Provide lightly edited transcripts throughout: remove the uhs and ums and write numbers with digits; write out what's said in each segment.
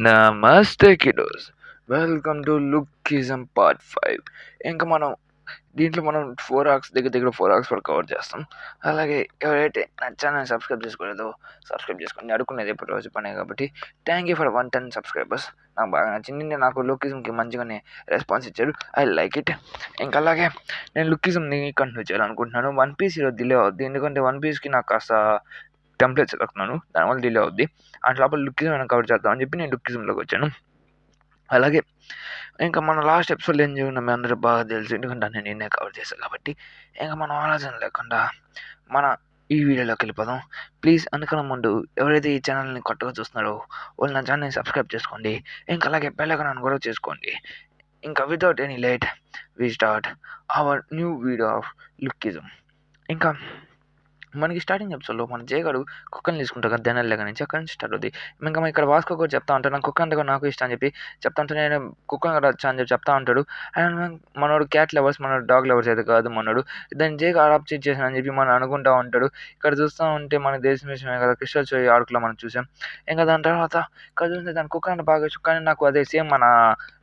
నమస్తే kiddos. Welcome to lookism part 5. ఇంకా దీంట్లో మనం 4 ఆర్క్స్ దగ్గర 4 ఆర్క్స్ వరకు కవర్ చేస్తాం. అలాగే ఎవరైతే నా ఛానల్ సబ్స్క్రైబ్ చేసుకోలేదో సబ్స్క్రైబ్ చేసుకోండి. అడుక్కునేది ఎప్పుడు రోజు పనే కాబట్టి థ్యాంక్ యూ ఫర్ 110 సబ్స్క్రైబర్స్. నాకు బాగా నచ్చింది. నాకు లుక్కిజంకి మంచిగానే రెస్పాన్స్ ఇచ్చారు. I like it. ఇంకా అలాగే నేను లుక్కిజంని కంటిన్యూ చేయాలనుకుంటున్నాను. వన్ పీస్ ఈరోజు డిలే అవుద్ది, ఎందుకంటే వన్ పీస్కి నాకు కాస్త టెంప్లెట్స్ వెతుకుతున్నాను, దానివల్ల డిలే అవుద్ది. అట్లా లోపల లుక్కిజం అయినా కవర్ చేద్దామని చెప్పి నేను లుక్కిజంలోకి వచ్చాను. అలాగే ఇంకా మన లాస్ట్ ఎపిసోడ్లో ఏం జరిగిందో మీ అందరూ బాగా తెలుసు, ఎందుకంటే నేను నిన్నే కవర్ చేశాను కాబట్టి. ఇంకా మనం ఆలోచన లేకుండా మన ఈ వీడియోలోకి వెళ్ళిపోదాం. ప్లీజ్ అందుకన్నా ముందు ఎవరైతే ఈ ఛానల్ని కొత్తగా చూస్తున్నారో వాళ్ళు నా ఛానల్ని సబ్స్క్రైబ్ చేసుకోండి. ఇంకా అలాగే బెల్ ఐకాన్ కూడా చేసుకోండి. ఇంకా without any late we start our new video of lookism. ఇంకా మనకి స్టార్టింగ్ ఎపిసోడ్లో మన జయగాడు కుక్కని తీసుకుంటారు కదా, ధ్యానాలు లేక నుంచి అక్కడి నుంచి స్టార్ట్ అవుతుంది. ఇంకా ఇక్కడ వాస్కో కూడా చెప్తా ఉంటాడు, నాకు కుక్క అంటే నాకు ఇష్టం అని చెప్పి చెప్తా ఉంటాను. నేను కుక్క కూడా వచ్చా అని చెప్పి చెప్తా ఉంటాడు. అండ్ మనోడు క్యాట్ లవర్స్, మనోడు డాగ్ లవర్స్ అయితే కాదు మనోడు. దాన్ని జయగా అడాప్ట్ చేసాను అని చెప్పి మనం అనుకుంటా ఉంటాడు. ఇక్కడ చూస్తూ ఉంటే మన దేశం విషయమే కదా, క్రిస్టల్ చోయ్ ఆర్క్లో మనం చూసాం. ఇంకా దాని తర్వాత ఇక్కడ చూస్తే దాని కుక్క అంటే బాగా ఇష్టం, కానీ నాకు అదే సేమ్ మన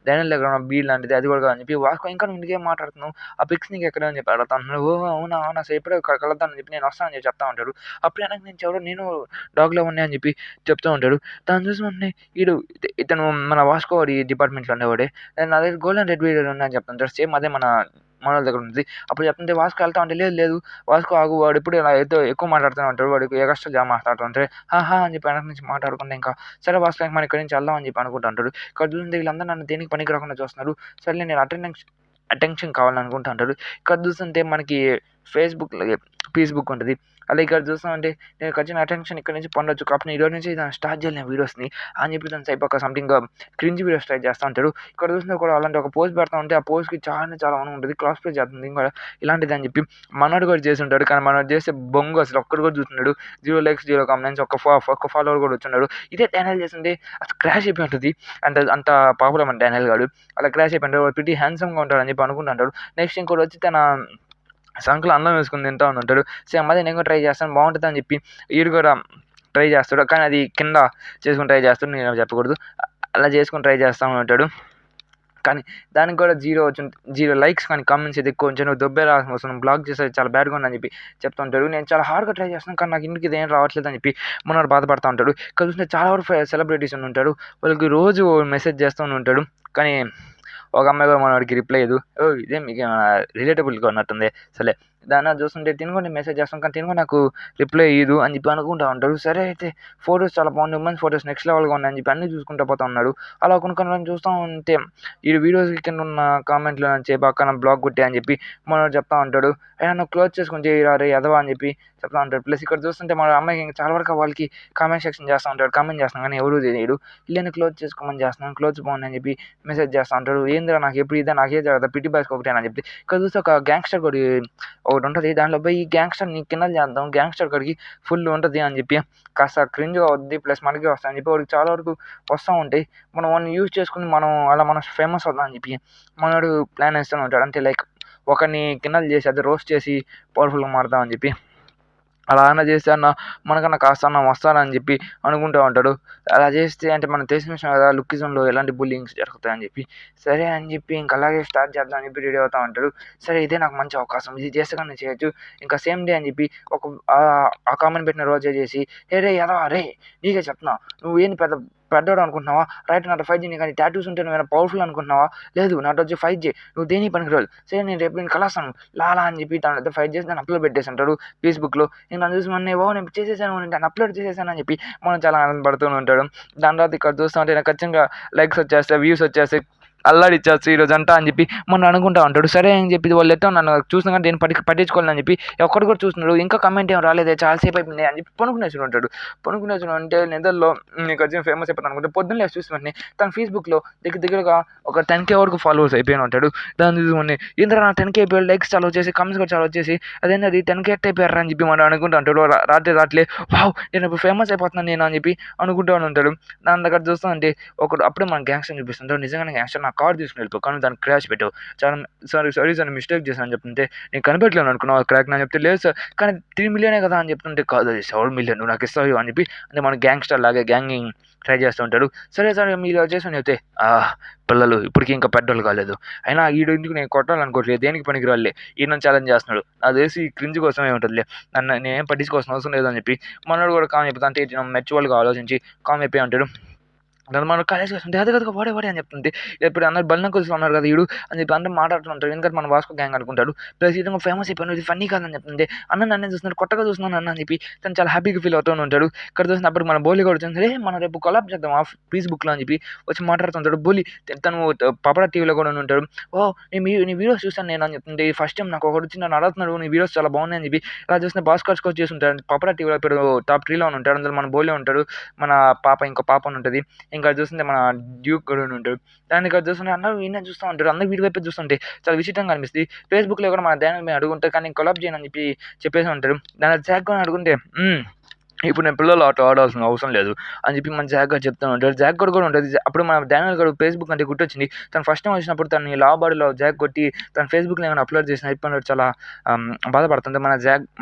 ధ్యానం దగ్గర ఉన్న బీడ్ లాంటిది అది కూడా అని చెప్పి వాస్కో ఇంకా నువ్వు ఇంకేం మాట్లాడుతున్నావు, ఆ పిక్స్ నీకు ఎక్కడ అని చెప్పి అడుగుతా ఉన్నాడు. ఓ అవునా అవునా సరే ఎప్పుడో కలుద్దామని చెప్పి నేను వస్తానని చెప్పి చెప్తా ఉంటాడు. అప్పుడు వెనక నుంచి ఎవరో నేను డాగ్లో ఉన్నాయి అని చెప్పి చెప్తూ ఉంటాడు. దాన్ని చూసి వెంటనే ఇతను మన వాస్కో వాడి డిపార్ట్మెంట్లో ఉండేవాడే, నా దగ్గర గోల్డెన్ రెడ్ వీడియో ఉన్నాయని చెప్తుంటాడు. సేమ్ అదే మన వాళ్ళ దగ్గర ఉంది. అప్పుడు చెప్తుంటే వాస్కో వెళ్తా ఉంటే లేదు లేదు వాస్కో ఆగు, వాడు ఎప్పుడు ఇలా ఎక్కువ మాట్లాడుతూ ఉంటాడు, వాడికి ఎక్స్ట్రా జామ మాట్లాడుతూ ఉంటాడు. హాహా అని చెప్పి వెనక నుంచి మాట్లాడుకుంటే ఇంకా సరే వాస్కో మనం ఇక్కడి నుంచి వెళ్దాం అని చెప్పి అనుకుంటూ ఉంటాడు. ఇక్కడ చూస్తే వీళ్ళందరూ నన్ను దేనికి పనికి రాకుండా చూస్తున్నారు, సరే నేను అటెన్షన్ కావాలనుకుంటా ఉంటారు. ఇక్కడ చూస్తుంటే మనకి ఫేస్బుక్ ఉంటుంది. అలాగే ఇక్కడ చూస్తామంటే నేను వచ్చిన అటెన్షన్ ఇక్కడ నుంచి పొందొచ్చు, కాబట్టి ఈరోజు నుంచి దాన్ని స్టార్ట్ చేయాలి వీడియోస్ని అని చెప్పి దాని అయిపోక సంథింగ్ క్రింజ్ వీడియోస్ ట్రై చేస్తూ ఉంటాడు. ఇక్కడ చూస్తే కూడా అలాంటి ఒక పోస్ట్ పెడతా ఉంటే ఆ పోస్ట్కి చాలా మనం ఉంటుంది, క్లాస్ ప్లే చేస్తుంది ఇంకా ఇలాంటిది అని చెప్పి మనోడు కూడా చేసి ఉంటాడు. కానీ మనోడు చేస్తే బొంగు అసలు ఒక్కడు కూడా చూస్తున్నాడు, 0 likes 0 comments, ఒక్క ఫాలోవర్ కూడా వచ్చున్నాడు. ఇదే డానియల్ చేస్తుంటే అసలు క్రాష్ అయిపోయి ఉంటుంది. అంత పాపులర్ మన డానియల్ గాడు అలా క్రాష్ అయిపోయింటాడు. ప్రిటీ హ్యాండ్సమ్గా ఉంటాడు అని చెప్పి అనుకుంటుంటాడు. నెక్స్ట్ ఇంకోటి వచ్చి తన సంకలో అన్నం వేసుకుని తింటూ ఉంటాడు. సేమ్ అదే నేను కూడా ట్రై చేస్తాను బాగుంటుంది అని చెప్పి వీడు కూడా ట్రై చేస్తాడు. కానీ అది కింద చేసుకుని ట్రై చేస్తాడు, నేను చెప్పకూడదు. అలా చేసుకుని ట్రై చేస్తూ ఉంటాడు. కానీ దానికి కూడా 0 likes కానీ కామెంట్స్ అయితే కొంచెం నువ్వు దొబ్బే రాసం బ్లాక్ చేస్తే చాలా బ్యాడ్గా ఉందని చెప్పి చెప్తూ ఉంటాడు. నేను చాలా హార్డ్గా ట్రై చేస్తున్నాను కానీ నాకు ఇంటికి ఇదేం రావట్లేదు అని చెప్పి మనోడు బాధపడుతూ ఉంటాడు. ఇక్కడ చూస్తే చాలా వరకు సెలబ్రిటీస్ ఉంటారు, వాళ్ళకి రోజు మెసేజ్ చేస్తూ ఉంటాడు. కానీ ఒక అమ్మాయి కూడా మనవాడికి రిప్లై ఇవ్వదు. ఇదే మీకు రిలేటబుల్గా ఉన్నట్టుంది. సరే దాన్ని చూస్తుంటే తినుకొని మెసేజ్ చేస్తాం, కానీ తినుకొని నాకు రిప్లై ఇవ్వదు అని చెప్పి అనుకుంటూ ఉంటాడు. సరే అయితే ఫొటోస్ చాలా బాగున్నాయి, ఉమెన్స్ ఫొటోస్ నెక్స్ట్ లెవెల్గా ఉన్నాయని చెప్పి అన్నీ చూసుకుంటూ పోతా ఉన్నాడు. అలా కొన్ని చూస్తూ ఉంటే ఈ వీడియోస్ కింద ఉన్న కామెంట్లో నుంచి పక్కన బ్లాగ్ కొట్టే అని చెప్పి మనోడు చెప్తా ఉంటాడు. నువ్వు క్లోజ్ చేసుకొని చేయరా రే ఎదవా అని చెప్పి చెప్తా ఉంటాడు. ప్లస్ ఇక్కడ చూస్తుంటే మన అమ్మాయికి ఇంకా చాలా వరకు వాళ్ళకి కామెంట్ సెక్షన్ చేస్తూ ఉంటాడు. కామెంట్ చేస్తాం కానీ ఎవరు చేయడు. ఇల్లని క్లోజ్ చేసుకోమని చేస్తున్నాను, క్లోజ్ బాగుంది అని చెప్పి మెసేజ్ చేస్తూ ఉంటాడు. ఏందిరా నాకు ఎప్పుడు ఇదే నాకే జరుగుతుంది, పిటి బాయ్స్కి ఒకటే అని చెప్పి ఇక్కడ చూస్తే ఒక గ్యాంగ్స్టర్ ఒకటి ఉంటుంది. దాంట్లో పోయి ఈ గ్యాంగ్స్టర్ నీ కింద చేద్దాం, గ్యాంగ్స్టర్ కాడికి ఫుల్ ఉంటుంది అని చెప్పి కాస్త క్రింజ్గా అవుద్ది, ప్లస్ మనకి వస్తాయి అని చెప్పి వాడికి చాలా వరకు వస్తూ ఉంటాయి. మనం వాడిని యూజ్ చేసుకుని మనం ఫేమస్ అవుతాం అని చెప్పి మనోడు ప్లాన్ వేస్తూనే ఉంటాడు. అంటే లైక్ ఒకరిని కిందలు చేసి అది రోస్ట్ చేసి పవర్ఫుల్గా మారుతాం అని చెప్పి అలా అన్న చేస్తే మనకన్నా కాస్త అన్న వస్తానని చెప్పి అనుకుంటూ ఉంటాడు. అలా చేస్తే అంటే మనం తెలిసిన విషయం కదా లుక్కిజంలో ఎలాంటి బుల్లింగ్స్ జరుగుతాయని చెప్పి సరే అని చెప్పి ఇంకా అలాగే స్టార్ట్ చేద్దాం అని చెప్పి రెడీ అవుతూ ఉంటాడు. సరే ఇదే నాకు మంచి అవకాశం, ఇది చేస్తే కానీ చేయొచ్చు. ఇంకా సేమ్ డే అని చెప్పి ఆ కామెంట్ పెట్టిన రోజే చేసి రే ఎదవా రే నీకే చెప్తున్నా, నువ్వు ఏంది పెద్దవాడు అనుకుంటున్నావా, రైట్ నాతో 5G కానీ టాటూస్ ఉంటే నువ్వు పవర్ఫుల్ అనుకుంటున్నావా, లేదు నాతో వచ్చి 5G నువ్వు దేనికి పనికిరాదు, సరే నేను రేపు నేను కలుస్తాను లాలా అని చెప్పి దాని ఫైట్ చేసి దాన్ని అప్లోడ్ పెట్టేసి ఉంటాడు ఫేస్బుక్లో. నేను దాన్ని చూసి నేను చేసేసాను, నేను అప్లోడ్ చేసేసాను అని చెప్పి మనం చాలా ఆనందపడుతూ ఉంటాడు. దాని తర్వాత ఇక్కడ చూస్తూ ఉంటే నాకు ఖచ్చితంగా లైక్స్ వచ్చేస్తాయి, వ్యూస్ వచ్చేస్తాయి, అల్లాడిచ్చేస్తాయి ఈరోజు అంతా అని చెప్పి మనం అనుకుంటూ ఉంటాడు. సరే అని చెప్పి వాళ్ళు ఎట్టో నన్ను చూసిన కానీ నేను పట్టించుకోవాలని చెప్పి ఒక్కడు కూడా చూస్తున్నాడు. ఇంకా కమెంట్ ఏం రాలేదే, చాలాసేపు అయిపోయింది అని చెప్పి పనుకునేసి ఉంటాడు. అంటే నిద్రలో నీకు వచ్చి ఫేమస్ అయిపోతాను అనుకుంటే పొద్దున్న లేచి చూసి వెంటనే తన ఫేస్బుక్లో దగ్గరగా ఒక 10K వరకు ఫాలోవర్స్ అయిపోయిన ఉంటాడు. దాన్ని చూసి ఇంద్ర నా 10K అయిపోయాడు, లైక్స్ చాలా వచ్చేసి కామెంట్స్ కూడా చాలా వచ్చేసి అదేంటి 10K అయిపోయారా అని చెప్పి మనం అనుకుంటూ ఉంటాడు. రాత్రి వావ్ నేను ఇప్పుడు ఫేమస్ అయిపోతున్నాను నేను అని చెప్పి అనుకుంటూ ఉంటాడు. దాని దగ్గర చూస్తూ అంటే అప్పుడే మన గ్యాంగ్స్టర్ చూపిస్తుంటాడు. నిజంగానే గ్యాంగ్స్టర్ నా కార్ తీసుకొని వెళ్ళిపో కానీ దానికి క్రాష్ పెట్టావు చాలా సారీ సార్ మిస్టేక్ చేశాను అని చెప్తుంటే నేను కనిపెట్టలేను అనుకున్నావు క్రాక్ అని చెప్తే లేదు సార్ కానీ 3 మిలియనే కదా అని చెప్తుంటే కాదు అది 7 మిలియన్ నువ్వు నాకు ఇస్తావు అని చెప్పి అంటే మన గ్యాంగ్స్టర్ లాగా గ్యాంగింగ్ ట్రై చేస్తూ ఉంటాడు సరే సార్ మీరు చేసాను చెప్తే పిల్లలు ఇప్పటికీ ఇంకా పెద్దోళ్ళు కాలేదు అయినా ఈడు ఎందుకు నేను కొట్టాలనుకోవట్లేదు దేనికి పనికి రాలే ఈయన ఛాలెంజ్ చేస్తున్నాడు అది వేసి క్రింజ్ కోసమే ఉంటుందిలే నన్ను నేనేం పట్టించుకోవాల్సిన అవసరం లేదని చెప్పి మనోడు కూడా కామ్ చెప్తా అంటే మెచ్చువల్గా ఆలోచించి కామ్ అయిపోయి ఉంటాడు దాన్ని మనం కాలేజ్ వస్తుంటే అది కదా వాడే అని చెప్తుంటే ఇప్పుడు అందరు బలిన కొలుసు ఉన్నారు కదా ఈడు అని చెప్పి అందరూ మాట్లాడుతుంటారు ఎందుకంటే మన వాస్కో గ్యాంగ్ అనుకుంటాడు ప్లస్ ఇది ఫేమస్ అయిపోయాను ఇది ఫన్నీ కాదని చెప్తుంటే నన్నే చూస్తున్నాడు కొత్తగా చూస్తున్నాను అన్న అని చెప్పి తను చాలా హ్యాపీగా ఫీల్ అవుతూ ఉంటాడు ఇక్కడ చూసినప్పుడు మన బోలి కూడా వచ్చింది మనం రేపు కొలాబ్ చేద్దాం ఫేస్బుక్లో అని చెప్పి వచ్చి మాట్లాడుతుంటాడు బోలి తను పపడా టీవీలో కూడా ఉంటాడు నీ వీడియోస్ చూస్తాను నేను అని చెప్తుంటే ఫస్ట్ టైం నాకు ఒకటి వచ్చి నన్ను అడుగుతున్నాడు నీ వీడియోస్ చాలా బాగున్నాయి అని చెప్పి ఇలా చూస్తే భాస్కర్ స్కోర్ చేసి ఉంటాడు పపడా టీవీలో ఇప్పుడు టాప్ 3లో ఉంటాడు అందులో మన బోలే ఉంటాడు మన ఇంకో పాప అని ఉంటుంది ఇంకా చూస్తుంటే మన డ్యూక్ కూడా ఉంటాడు దాన్ని ఇక్కడ చూస్తుంటే అందరూ ఈయన చూస్తూ ఉంటారు అందరూ వీడి వైపు చూస్తుంటే చాలా విచిత్రంగా అనిపిస్తుంది ఫేస్బుక్లో కూడా మన ధ్యానం మేము అడుగుంటారు కానీ కొలాబ్ చేయను అని చెప్పేసి ఉంటారు దాని జాక్ కూడా అడుగుంటే ఇప్పుడు నేను పిల్లలు ఆడాల్సిన అవసరం లేదు అని చెప్పి మన జాక్ గారు చెప్తూ ఉంటాడు జాక్ కూడా ఉంటుంది అప్పుడు మన డానియల్ గారు ఫేస్బుక్ అంటే గుర్తొచ్చింది తను ఫస్ట్ టైం వచ్చినప్పుడు తను లాబాడీలో జాక్ కొట్టి తన ఫేస్బుక్లో ఏమైనా అప్లోడ్ చేసిన ఇప్పుడు చాలా బాధపడుతుంది మన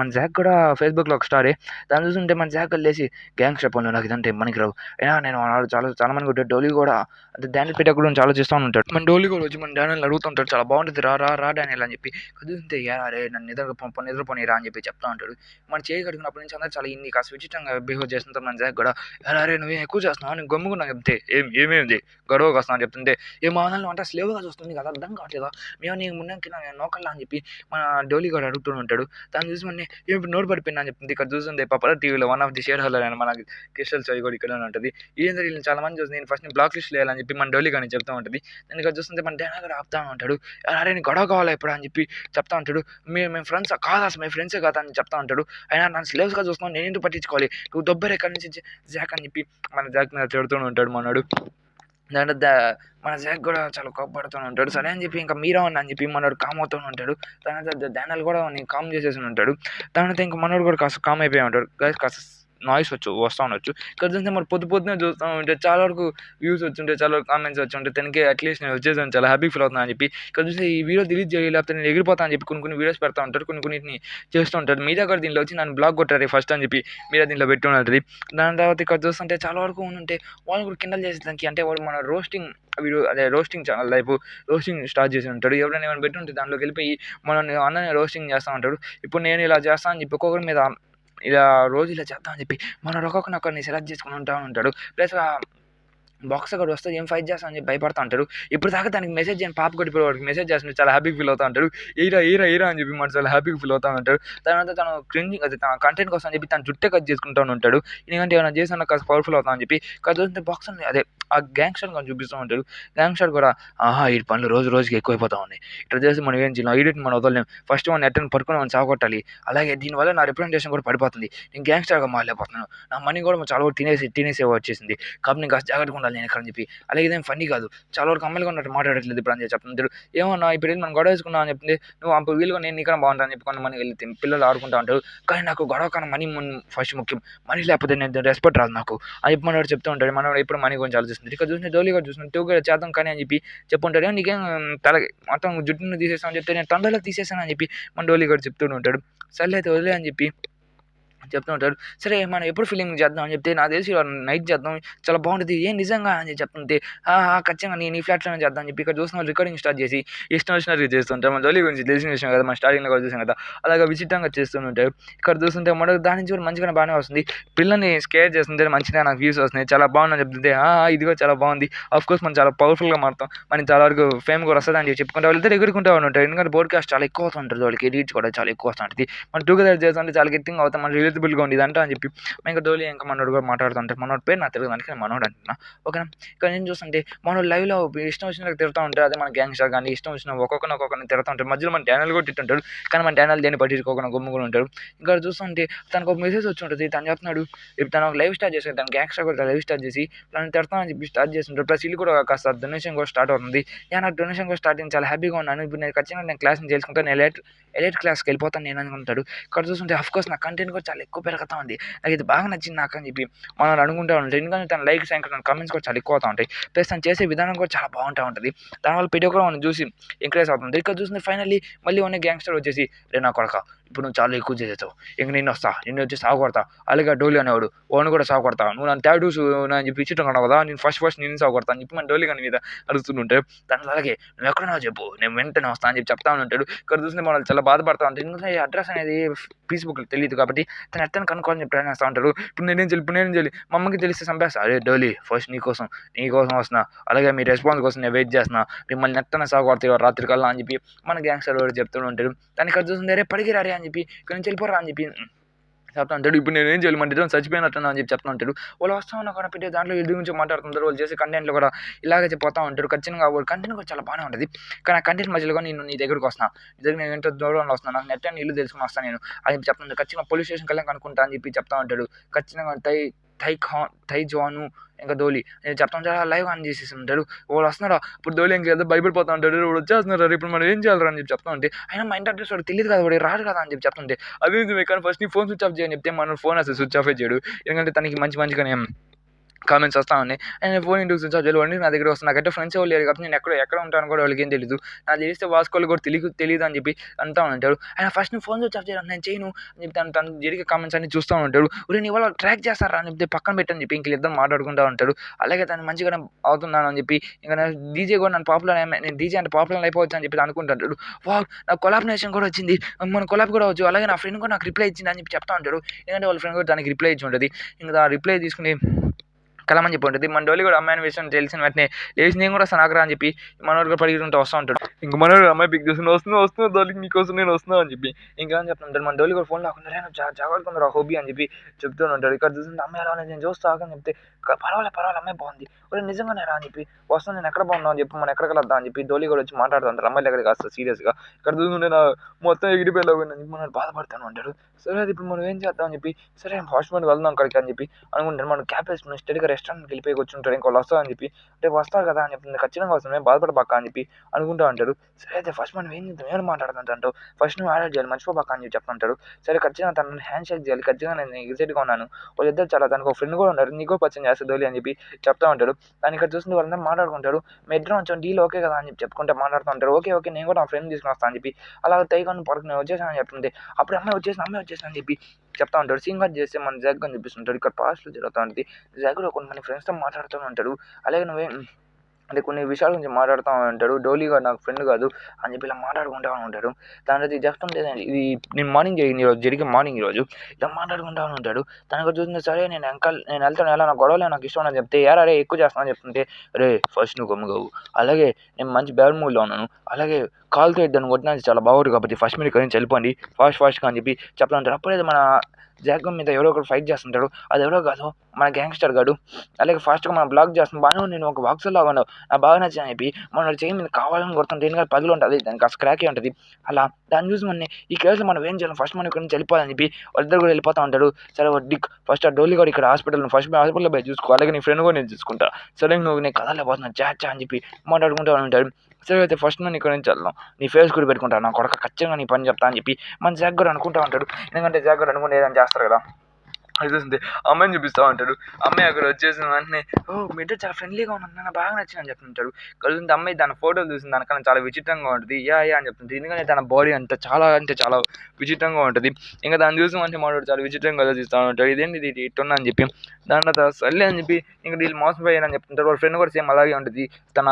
జాక్ కూడా ఫేస్బుక్లో ఒక స్టారే దాన్ని చూస్తుంటే మన జాక్ లేచి గ్యాంగ్ చెప్పండి నాకు ఇదంటే మనకి రావు అయినా నేను చాలా మంది కొట్టాడు డోలీ కూడా అంటే డానియల్ పెట్టే గురించి ఆలోచిస్తూ ఉంటాడు మన డోలీ కూడా వచ్చి మన డానియల్ అడుగుతుంటాడు చాలా బాగుంటుంది రా డానియల్ అని చెప్పి కదుంటే రే నన్ను నిద్రపోనీరా అని చెప్పి చెప్తా ఉంటాడు మన చేయి కడుగునప్పటి నుంచి అందరూ చాలా ఇన్ని కాస్త విచిత్రంగా బిహేవ్ చేస్తుంటారు మన జాక్ కూడా అరే నువ్వు ఎక్కువ చేస్తున్నావు నేను గమ్ముకున్నా చెప్తే ఏమేమిది గొడవకు వస్తాను అని చెప్తుంటే మనల్ని అంటే స్లేవ్గా చూస్తుంది కదా అర్థం కావట్లేదా మేము నీకు ముందుకి నోకల్లా అని చెప్పి మన డోలీ కూడా అడుగుతూ ఉంటాడు దాన్ని చూసి మన ఏమి నోరు పడిపోయినా అని చెప్తుంది ఇక్కడ చూస్తుంది పపరా టీవీలో one of the share holder అని మన క్రిస్టల్ చవి కూడా ఇక్కడ ఉంటుంది ఏంటంటే వీళ్ళు చాలా మంది చూస్తుంది నేను ఫస్ట్ బ్లాక్ లిస్ట్ వేయాలని చెప్పి మన డోలీ కానీ చెప్తా ఉంటుంది నేను ఇక్కడ చూస్తుంటే మన డానా కూడా ఆపుతా ఉంటాడు అరే నీ గొడవ కావాలా ఇప్పుడు అని చెప్పి చెప్తా ఉంటాడు మేము ఫ్రెండ్స్ కాదా అసలు మేము ఫ్రెండ్సే కాదా అని చెప్తా ఉంటాడు అయినా నన్ను స్లేవ్స్గా చూస్తున్నాను నేను ఎందుకు పట్టించుకోవాలి నువ్వు దొబ్బరు ఎక్కడి నుంచి జాక్ అని చెప్పి మన జాక్ మీద తిడుతూ ఉంటాడు మనోడు దాంట్లో మన జాక్ కూడా చాలా కోపడుతూ ఉంటాడు సరే అని చెప్పి ఇంకా మీరా అని చెప్పి మనోడు కామ్ అవుతూ ఉంటాడు తర్వాత డానియల్ కూడా కామ్ చేసేసి ఉంటాడు తర్వాత ఇంకా మనోడు కూడా కాస్త కామ్ అయిపోయి ఉంటాడు కాస్త నాయిస్ వస్తూ ఉండొచ్చు ఇక్కడ చూస్తే మరి పొద్దునే చూస్తూ ఉంటే చాలా వరకు వ్యూస్ వచ్చుంటే చాలా వరకు కామెంట్స్ వచ్చి తనకి అట్లీస్ట్ నేను వచ్చేసాను చాలా హ్యాపీ ఫీల్ అవుతున్నాను అని చెప్పి ఇక్కడ చూస్తే ఈ వీడియో డిలీట్ చేయాలి లేకపోతే నేను ఎగిరిపోతాను అని చెప్పి కొన్ని వీడియోస్ పెడతా ఉంటారు కొన్నిటిని చేస్తూ ఉంటారు మీడియా కూడా దీనిలో వచ్చి నన్ను బ్లాగ్ కొట్టారు ఫస్ట్ అని చెప్పి మీడియా దీనిలో పెట్టి ఉంటుంది దాని తర్వాత ఇక్కడ చూస్తుంటే చాలా వరకు ఉంటే వాళ్ళు కూడా కిండల్ చేసేదానికి అంటే వాడు మన రోస్టింగ్ వీడియో అదే roasting channel life roasting start చేసి ఉంటాడు ఎవరైనా ఏమైనా పెట్టి ఉంటే దాంట్లోకి వెళ్ళిపోయి మనం అన్నని రోస్టింగ్ చేస్తూ ఉంటాడు ఇప్పుడు నేను ఇలా చేస్తాను అని చెప్పి ఒక్కొక్కరి మీద ఇలా రోజు ఇలా చేద్దామని చెప్పి మన ఒక్కొక్కరిని సెలెక్ట్ చేసుకుని ఉంటాడు ప్లస్ బాక్స్ కూడా వస్తే ఏం ఫైట్ చేస్తా అని చెప్పి భయపడతా ఉంటాడు ఇప్పుడు దాకా దానికి మెసేజ్ చేయని పాప కూడా ఇప్పుడు వాడికి మెసేజ్ చేస్తుంటే చాలా హ్యాపీగా ఫీల్ అవుతా ఉంటాడు ఈరా అని చెప్పి మన చాలా హ్యాపీగా ఫీల్ అవుతా ఉంటాడు తర్వాత తను క్రింజింగ్ అది తన కంటెంట్ కోసం అని చెప్పి తను జుట్టే కట్ చేసుకుంటూ ఉంటాడు ఎందుకంటే ఏమైనా చేసినా కాస్త పవర్ఫుల్ అవుతా అని చెప్పి కాదు బాక్స్ అదే ఆ గ్యాంగ్స్టర్ కానీ చూపిస్తూ ఉంటాడు గ్యాంగ్స్టర్ కూడా ఈ పనులు రోజుకి ఎక్కువైపోతా ఉన్నాయి ఇట్లా చేసి మనం ఏం చేయాలి ఈడిట్ మనం వదలలేం ఫస్ట్ మన నెట్టని పట్టుకుని మనం చావగొట్టాలి అలాగే దీనివల్ల నా రిప్రజెంటేషన్ కూడా పడిపోతుంది నేను గ్యాంగ్స్టర్గా మారలేకపోతున్నాను నా మనీ కూడా చాలా వరకు తినేసే వచ్చేసింది కాబట్టి నేను కాస్త జాగ్రత్తగా ఉండాలి నేను ఎక్కడ చెప్పి అలాగే ఇదేం ఫన్నీ కాదు చాలా వరకు అమ్మాయిలు ఉన్నట్టు మాట్లాడట్లేదు ఇప్పుడు అని చెప్తుంటాడు ఏమన్నా ఇప్పుడు వెళ్ళి మనం గొడవ వేసుకున్నాం అని చెప్తే నువ్వు అప్పుడు వీలుగా నేను ఇక్కడ బాగుంటాను అని చెప్పి కొంతమంది వెళ్ళి పిల్లలు ఆడుకుంటూ ఉంటారు కానీ నాకు గొడవ కన్నా మనీ ఫస్ట్ ముఖ్యం మనీ లేకపోతే నేను రెస్పెక్ట్ రాదు నాకు అని చెప్పి మనవాడు చెప్తూ ఉంటాడు మనవాడు ఇప్పుడు మనీ గురించి ఆలోచిస్తుంది ఇక్కడ చూసిన డోలీ కూడా చూసిన టూ కూడా చేద్దాం కానీ అని చెప్పి చెప్పుంటాడు నీకేం మొత్తం జుట్టును తీసేసామని చెప్తే నేను తొందరలో తీసేసాను అని చెప్పి మన డోలీ కూడా చెప్తూ ఉంటాడు సర్లే అయితే వదిలే అని చెప్పి చెప్తూ ఉంటాడు సరే మనం ఎప్పుడు ఫిలింగ్ చేద్దాం అని చెప్తే నాకు తెలిసి నైట్ చేద్దాం చాలా బాగుంటుంది ఏం నిజంగా అని చెప్పి చెప్తుంటే ఖచ్చితంగా నీ ఫ్లాట్లోనే చేద్దాం అని చెప్పి ఇక్కడ చూసిన రికార్డింగ్ స్టార్ట్ చేసి ఇష్టం వచ్చినట్టు చేస్తుంటారు మన జోలీ గురించి తెలిసిన విషయం కదా మన స్టార్టింగ్లో కూడా చూసాం కదా అలాగే విచిత్రంగా చేస్తుంటారు ఇక్కడ చూస్తుంటే మనకు దాని నుంచి కూడా మంచిగానే బాగానే వస్తుంది పిల్లల్ని స్కేర్ చేస్తుంటే మంచిగా నాకు వ్యూస్ వస్తున్నాయి చాలా బాగుందని చెప్తుంటే ఇది కూడా చాలా బాగుంది కోర్స్ మనం చాలా పవర్ఫుల్గా మారుతాం మనం చాలా వరకు ఫేమ్ కూడా వస్తుంది అని చెప్పుకుంటే వాళ్ళిద్దరు ఎగురుకుంటూ ఉంటారు ఎందుకంటే బ్రాడ్కాస్ట్ చాలా ఎక్కువ అవుతుంటుంది వాళ్ళకి రీచ్ కూడా చాలా ఎక్కువ వస్తుంటుంది మనం టూగెదర్ చేస్తుంటే చాలా గట్టిగా అవుతాం మన రిలేటబుల్గా ఉండేది అంట అని చెప్పి ఇంకా డోలీ ఇంకా మనోడు కూడా మాట్లాడుతుంటారు మనోడు పేరు నాకు తెలియదు అందుకే మనోడు అంటున్నా ఓకేనా ఇక్కడ నేను చూస్తుంటే మనోడు లైవ్లో ఇష్టం వచ్చినట్టు తిరుగుతూ ఉంటారు అదే మన గ్యాంగ్స్టర్ కానీ ఇష్టం వచ్చిన ఒక్కొక్కరిని తిరుగుతూ ఉంటారు మధ్యలో మన ఛానల్ కూడా తిట్టుంటాడు కానీ మన ఛానల్ దేన్ని పట్టించుకోకుండా గుమ్ముకుని ఉంటాడు ఇక్కడ చూస్తుంటే తనకు ఒక మెసేజ్ వచ్చి ఉంటుంది తను చెప్తున్నాడు ఇప్పుడు తను ఒక లైవ్ స్టార్ట్ చేశాడు తన గ్యాంగ్స్టర్ కూడా లైవ్ స్టార్ట్ చేసి తను తిడతానని చెప్పి స్టార్ట్ చేస్తుంటారు ప్లస్ ఇల్లు కూడా కాస్త డొనేషన్ కూడా స్టార్ట్ అవుతుంది నాకు డొనేషన్ కూడా స్టార్టింగ్ చాలా హ్యాపీగా ఉన్నాను ఇప్పుడు నేను ఖచ్చితంగా నేను క్లాస్ని చేసుకుంటాను ఎలైట్ క్లాస్కి వెళ్ళిపోతాను నేను అనుకుంటాడు ఇక్కడ చూస్తుంటే అఫ్కోర్స్ నా కంటెంట్ కూడా చాలా ఎక్కువ పెరుగుతా ఉంది. నాకు ఇది బాగా నచ్చింది నాకు అని చెప్పి మనం అనుకుంటా ఉంటాం. ఎందుకంటే తన లైక్స్ ఇంకా తన కామెంట్స్ కూడా చాలా ఎక్కువ అవుతా ఉంటాయి. ప్లస్ తను చేసే విధానం కూడా చాలా బాగుంటా ఉంటది. దానివల్ల ప్రతి ఒక్కరు మనం చూసి ఎంకరేజ్ అవుతుంది. ఇక్కడ చూస్తే ఫైనల్లీ మళ్ళీ ఉన్న గ్యాంగ్‌స్టర్ వచ్చేసి "రేయ్ నా కొడకా ఇప్పుడు నువ్వు చాలా ఎక్కువ చేసేసావు. ఇంక నిన్నొస్తా. నిన్నొచ్చి సావగొడతా. అలాగే ఆ డోలీ అనేవాడు వాడిని కూడా సావగొడతా. నువ్వు నన్ను టాటూస్ అని చెప్పి విచిత్రంగా ఉన్నావు కదా! నేను ఫస్ట్ నిన్ను సావగొడతా" అని చెప్పి మన డోలీ గాని మీద అరుస్తుంటే తను అలాగే "నువ్వెక్కడున్నావో చెప్పు. నేను వెంటనే వస్తా" అని చెప్పి చెప్తా ఉంటాడు. ఇక్కడ చూస్తే మనం చాలా బాధపడతా ఉంటాం. ఎందుకంటే ఈ అడ్రెస్ అనేది ఫేస్‌బుక్‌లో తెలీదు కాబట్టి తను ఎట్టైనా కనుక్కోవాలని చెప్పి ప్రయత్నం చేస్తా ఉంటాడు. ఇప్పుడు నేనేం చేయాలి? మా అమ్మకి తెలిస్తే చంపేస్తా. "అరేయ్ డోలీ ఫస్ట్ నీకోసం వస్తున్నా. అలాగే మీ రెస్పాన్స్ కోసం నేను వెయిట్ చేస్తున్నా. మిమ్మల్ని ఎట్టైనా సావగొడతా రాత్రి కల్లా" అని చెప్పి మన గ్యాంగ్‌స్టర్ వాడు చెప్తూ ఉంటాడు. తను ఇక్కడ చూస్తుంది "అరేయ్ పడికిరా రే" అని చెప్పి "ఇక్కడి నుంచి వెళ్ళిపోరా" అని చెప్పి చెప్తా ఉంటాడు. ఇప్పుడు నేనేం చేయాలి? మన ఇద్దరం చచ్చిపోయినట్టున్నాం అని చెప్పి చెప్తా ఉంటాడు. వాళ్ళు వస్తా ఉన్నా కూడా పెట్టే దాంట్లో వీళ్ళ గురించి మాట్లాడుతుంటారు. వాళ్ళు చేసే కంటెంట్‌లో కూడా ఇలాగే చెప్పిపోతా ఉంటారు. ఖచ్చితంగా వాళ్ళ కంటెంట్ కూడా చాలా బాగానే ఉంటది. కానీ ఆ కంటెంట్ మధ్యలో కూడా నేను నీ దగ్గరికి వస్తున్నా. నీ దగ్గర నేను ఎంతో దూరంలో వస్తున్నా. నాకు నెట్ ఇల్లు తెలుసుకొని వస్తాను నేను అని చెప్పి చెప్తుంటాడు. ఖచ్చితంగా పోలీస్ స్టేషన్‌కి వెళ్ళి కనుక్కుంటా అని చెప్పి చెప్తా ఉంటాడు. ఖచ్చితంగా థై జాను ఇంకా ధోలి నేను చెప్తా ఉంటాడు. లైవ్ ఆన్ చేసేసి ఉంటాడు. వాళ్ళు వస్తున్నారా ఇప్పుడు ధోలి ఇంకా ఏదో భయపడిపోతా ఉంటాడు. వాడు వచ్చేస్తున్నారు ఇప్పుడు మనం ఏం చేయాలిరా అని చెప్పి చెప్తా ఉంటే అయినా మా ఇంటి అడ్రస్ వాడికి తెలియదు కదా వాడు రాడు కదా అని చెప్పి చెప్తుంటే అది నిజమే కానీ ఫస్ట్ నీ ఫోన్ స్విచ్ ఆఫ్ చేయని చెప్తే మన ఫోన్ అసలు స్విచ్ ఆఫే చేయడు. ఎందుకంటే తనకి మంచిగానే కామెంట్స్ వస్తా ఉన్నాయి. నేను ఫోన్ ఇంటికి స్విచ్ ఆఫ్ చేయాలి. వాడిని నా దగ్గర వస్తున్నా. నాకంటే ఫ్రెండ్స్ ఎవరు లేరు కాబట్టి నేను ఎక్కడ ఉంటానో కూడా వాళ్ళకి ఏం తెలీదు. నాకు తెలిస్తే వాస్కోలు కూడా తెలీదు అని చెప్పి అంటా ఉంటాడు. ఆయన ఫస్ట్ నువ్వు ఫోన్ స్విచ్ ఆఫ్ చేయాలి నేను చేయను అని చెప్పి తను జరిగే కామెంట్స్ అన్ని చూస్తూ ఉంటాడు. ఒరేయ్ నీ వల్ల ట్రాక్ చేస్తారా అని చెప్తే పక్కన పెట్టని చెప్పి ఇంక ఇద్దరు మాట్లాడుకుంటూ ఉంటాడు. అలాగే తను మంచిగానే అవుతున్నాను అని చెప్పి ఇంకా డీజే కూడా నన్ను నేను డీజే అంటే పాపులర్ అయిపోవచ్చు అని చెప్పి అనుకుంటుంటాడు. వావ్ నాకు కొలాబరేషన్ కూడా వచ్చింది. మన కొలాబ్ కూడా వచ్చు. అలాగే నా ఫ్రెండ్ కూడా నాకు రిప్లై ఇచ్చింది అని చెప్పి చెప్తా ఉంటాడు. ఎందుకంటే వాళ్ళ ఫ్రెండ్ కూడా దానికి రిప్లై ఇచ్చి ఉంటుంది. ఇంకా ఆ రిప్లై తీసుకుని కలమని చెప్పి ఉంటుంది. మన డోలీ కూడా అమ్మాయిని విషయం తెలిసిన వెంటనే లేచి నేను కూడా సనాగరా అని చెప్పి మనోడు కూడా పరిగెత్తుకుంటూ వస్తూ ఉంటాడు. ఇంక మనోడు అమ్మాయి పిక్ చేస్తుంది వస్తున్నా డోలీ నీకోసం నేను వస్తున్నా అని చెప్పి ఇంకా అని చెప్తుంటాడు. మన డోలీ కూడా ఫోన్ లాకుండా జాగ్రత్త హోబీ అని చెప్పి చెప్తూ ఉంటాడు. ఇక్కడ చూస్తుంటే అమ్మాయి ఎలా నేను చూస్తా అని చెప్తే పర్వాలేదు అమ్మాయి బాగుంది. ఒరే నిజంగానే రా అని చెప్పి వస్తాను నేను ఎక్కడ బాగున్నావు అని చెప్పి మనం ఎక్కడికి వెళ్దాం అని చెప్పి డోలీ కూడా వచ్చి మాట్లాడుతుంటారు. అమ్మాయి దగ్గరికి వస్తారు సీరియస్గా. ఇక్కడ చూస్తుంటే నా మొత్తం ఎగిరిపోయేలాగా అని చెప్పి మనం బాధపడతాను అంటాడు. సరే అది ఇప్పుడు మనం ఏం చేద్దాం అని చెప్పి సరే ఫాస్ట్ ఫుడ్ వెళ్దాం అక్కడికి అని చెప్పి అనుకుంటాను. మనం క్యాబ్ వేసుకుని స్టడీగా రెస్టారెంట్కి వెళ్ళిపోయి కూర్చుంటాడు. ఇంకోళ్ళు వస్తారని చెప్పి రేపు వస్తారు కదా అని చెప్పి ఖచ్చితంగా వస్తాను మేము బాధపడబాక అని చెప్పి అనుకుంటూ అంటాడు. సరే అయితే ఫస్ట్ మనం ఏం చేద్దాం ఏమైనా మాట్లాడుతుంటావు ఫస్ట్ నువ్వు ఆర్డర్ చేయాలి మర్చిపోబాక అని చెప్పి చెప్తుంటాడు. సరే ఖచ్చితంగా తనని హ్యాండ్ షేక్ చేయాలి ఖచ్చితంగా నేను ఎగ్జైట్గా ఉన్నాను. వాళ్ళిద్దరు చాలా తనకు ఒక ఫ్రెండ్ కూడా ఉన్నారు నీకో పరిచయం చేస్తుంది ధోలి అని చెప్పి చెప్తా ఉంటాడు. దాన్ని ఇక్కడ చూస్తుంటే వాళ్ళందరూ మాట్లాడుకుంటారు. మీ ఇద్దరం కొంచెం డీల్ ఓకే కదా అని చెప్పి చెప్పుకుంటే మాట్లాడుతూ ఉంటారు. ఓకే నేను కూడా నా ఫ్రెండ్ తీసుకుని వస్తాను అని చెప్పి అలా తైగాను పడుకుని నేను వచ్చేసానని చెప్తుంటే అప్పుడు అమ్మాయి వచ్చేసిన అని చెప్పి చెప్తా ఉంటాడు. సీన్ కట్ చేస్తే మన జగ్ అని చెప్పిస్తుంటాడు. ఇక్కడ పాస్ట్లో జరుగుతూ ఉంటుంది. జగ్ కూడా కొంతమంది ఫ్రెండ్స్తో మాట్లాడుతూ ఉంటాడు. అలాగే అంటే కొన్ని విషయాల గురించి మాట్లాడుతూ ఉంటాడు. డోలీ గాడు నాకు ఫ్రెండ్ కాదు అని చెప్పి ఇలా మాట్లాడుకుంటూ ఉంటాడు. దాని ఇది జస్ట్ ఇది నేను మార్నింగ్ ఈరోజు ఇలా మాట్లాడుకుంటూ ఉంటాడు. తనకు చూసింది సరే నేను వెళ్తాను ఎలా నాకు గొడవలే నాకు ఇష్టం అని చెప్తే రే ఎక్కువ చేస్తాను అని చెప్తుంటే రే ఫస్ట్ నువ్వు గమ్ముగావు అలాగే నేను మంచి బ్యాడ్ మూడ్లో ఉన్నాను అలాగే కాల్తో ఇద్దరు కొట్టినా చాలా బాగుంది కాబట్టి ఫస్ట్ మీరు ఇక్కడి నుంచి వెళ్ళిపోండి ఫాస్ట్గా అని చెప్పి చెప్తా ఉంటారు. అప్పుడైతే మన జాగం మీద ఎవరో ఒకరు ఫైట్ చేస్తుంటాడు. అది ఎవరో కాదు మన గ్యాంగ్స్టర్ గాడు. అలాగే ఫాస్ట్గా మనం బ్లాక్ చేస్తాం బాగానే నేను ఒక బాక్సర్లో ఉన్నావు నాకు బాగా నచ్చింది చెప్పి మన చేయి మీద కావాలని కొడుతుంటే ఎందుకంటే పగిలి ఉంటుంది దానికి కాస్త క్రాకే ఉంటుంది. అలా దాన్ని చూసి మన ఈ కేసులో మనం ఏం చేయాలి ఫస్ట్ మనం ఇక్కడ నుంచి వెళ్ళిపోవాలని చెప్పి వాళ్ళిద్దరు కూడా వెళ్ళిపోతూ ఉంటాడు. సరే ఫస్ట్ ఆ డోలీ కూడా ఇక్కడ హాస్పిటల్లో పోయి చూసుకో అలాగే నీ ఫ్రెండ్ కూడా నేను చూసుకుంటా సరే నువ్వు నేను కదలేకపోతున్నాను చా అని చెప్పి మాట్లాడుకుంటూ ఉంటాడు. సరే అయితే ఫస్ట్ నేను ఇక్కడ నుంచి వెళ్దాం నీ ఫేస్ కూడా పెట్టుకుంటాను నా కొడక ఖచ్చితంగా నీ పని చెప్తా అని చెప్పి మన జాగ్ కూడా అనుకుంటూ ఉంటాడు. ఎందుకంటే జాగ్ కూడా అనుకుంటే ఏదైనా చేస్తారు కదా అది చూస్తుంది అమ్మాయిని చూపిస్తూ ఉంటాడు. అమ్మాయి అక్కడ వచ్చేసిన వెంటనే మీ ఇద్దరు చాలా ఫ్రెండ్లీగా ఉన్నాను నాకు బాగా నచ్చింది అని చెప్తుంటాడు. కలుగుతుంది అమ్మాయి తన ఫోటోలు చూసింది దానికన్నా చాలా విచిత్రంగా ఉంటుంది యా అని చెప్తుంది. ఎందుకంటే తన బాడీ అంతా చాలా విచిత్రంగా ఉంటుంది. ఇంకా దాన్ని చూసిన వెంటనే మాట్లాడు చాలా విచిత్రంగా ఆలోచిస్తూ ఉంటాడు. ఇదేంటి ఇది ఇట్టున్నా అని చెప్పి దాని తర్వాత సర్లే అని చెప్పి ఇంకా వీళ్ళు మోసపోయారని చెప్తుంటారు. వాళ్ళ ఫ్రెండ్ కూడా సేమ్ అలాగే ఉంటుంది. తన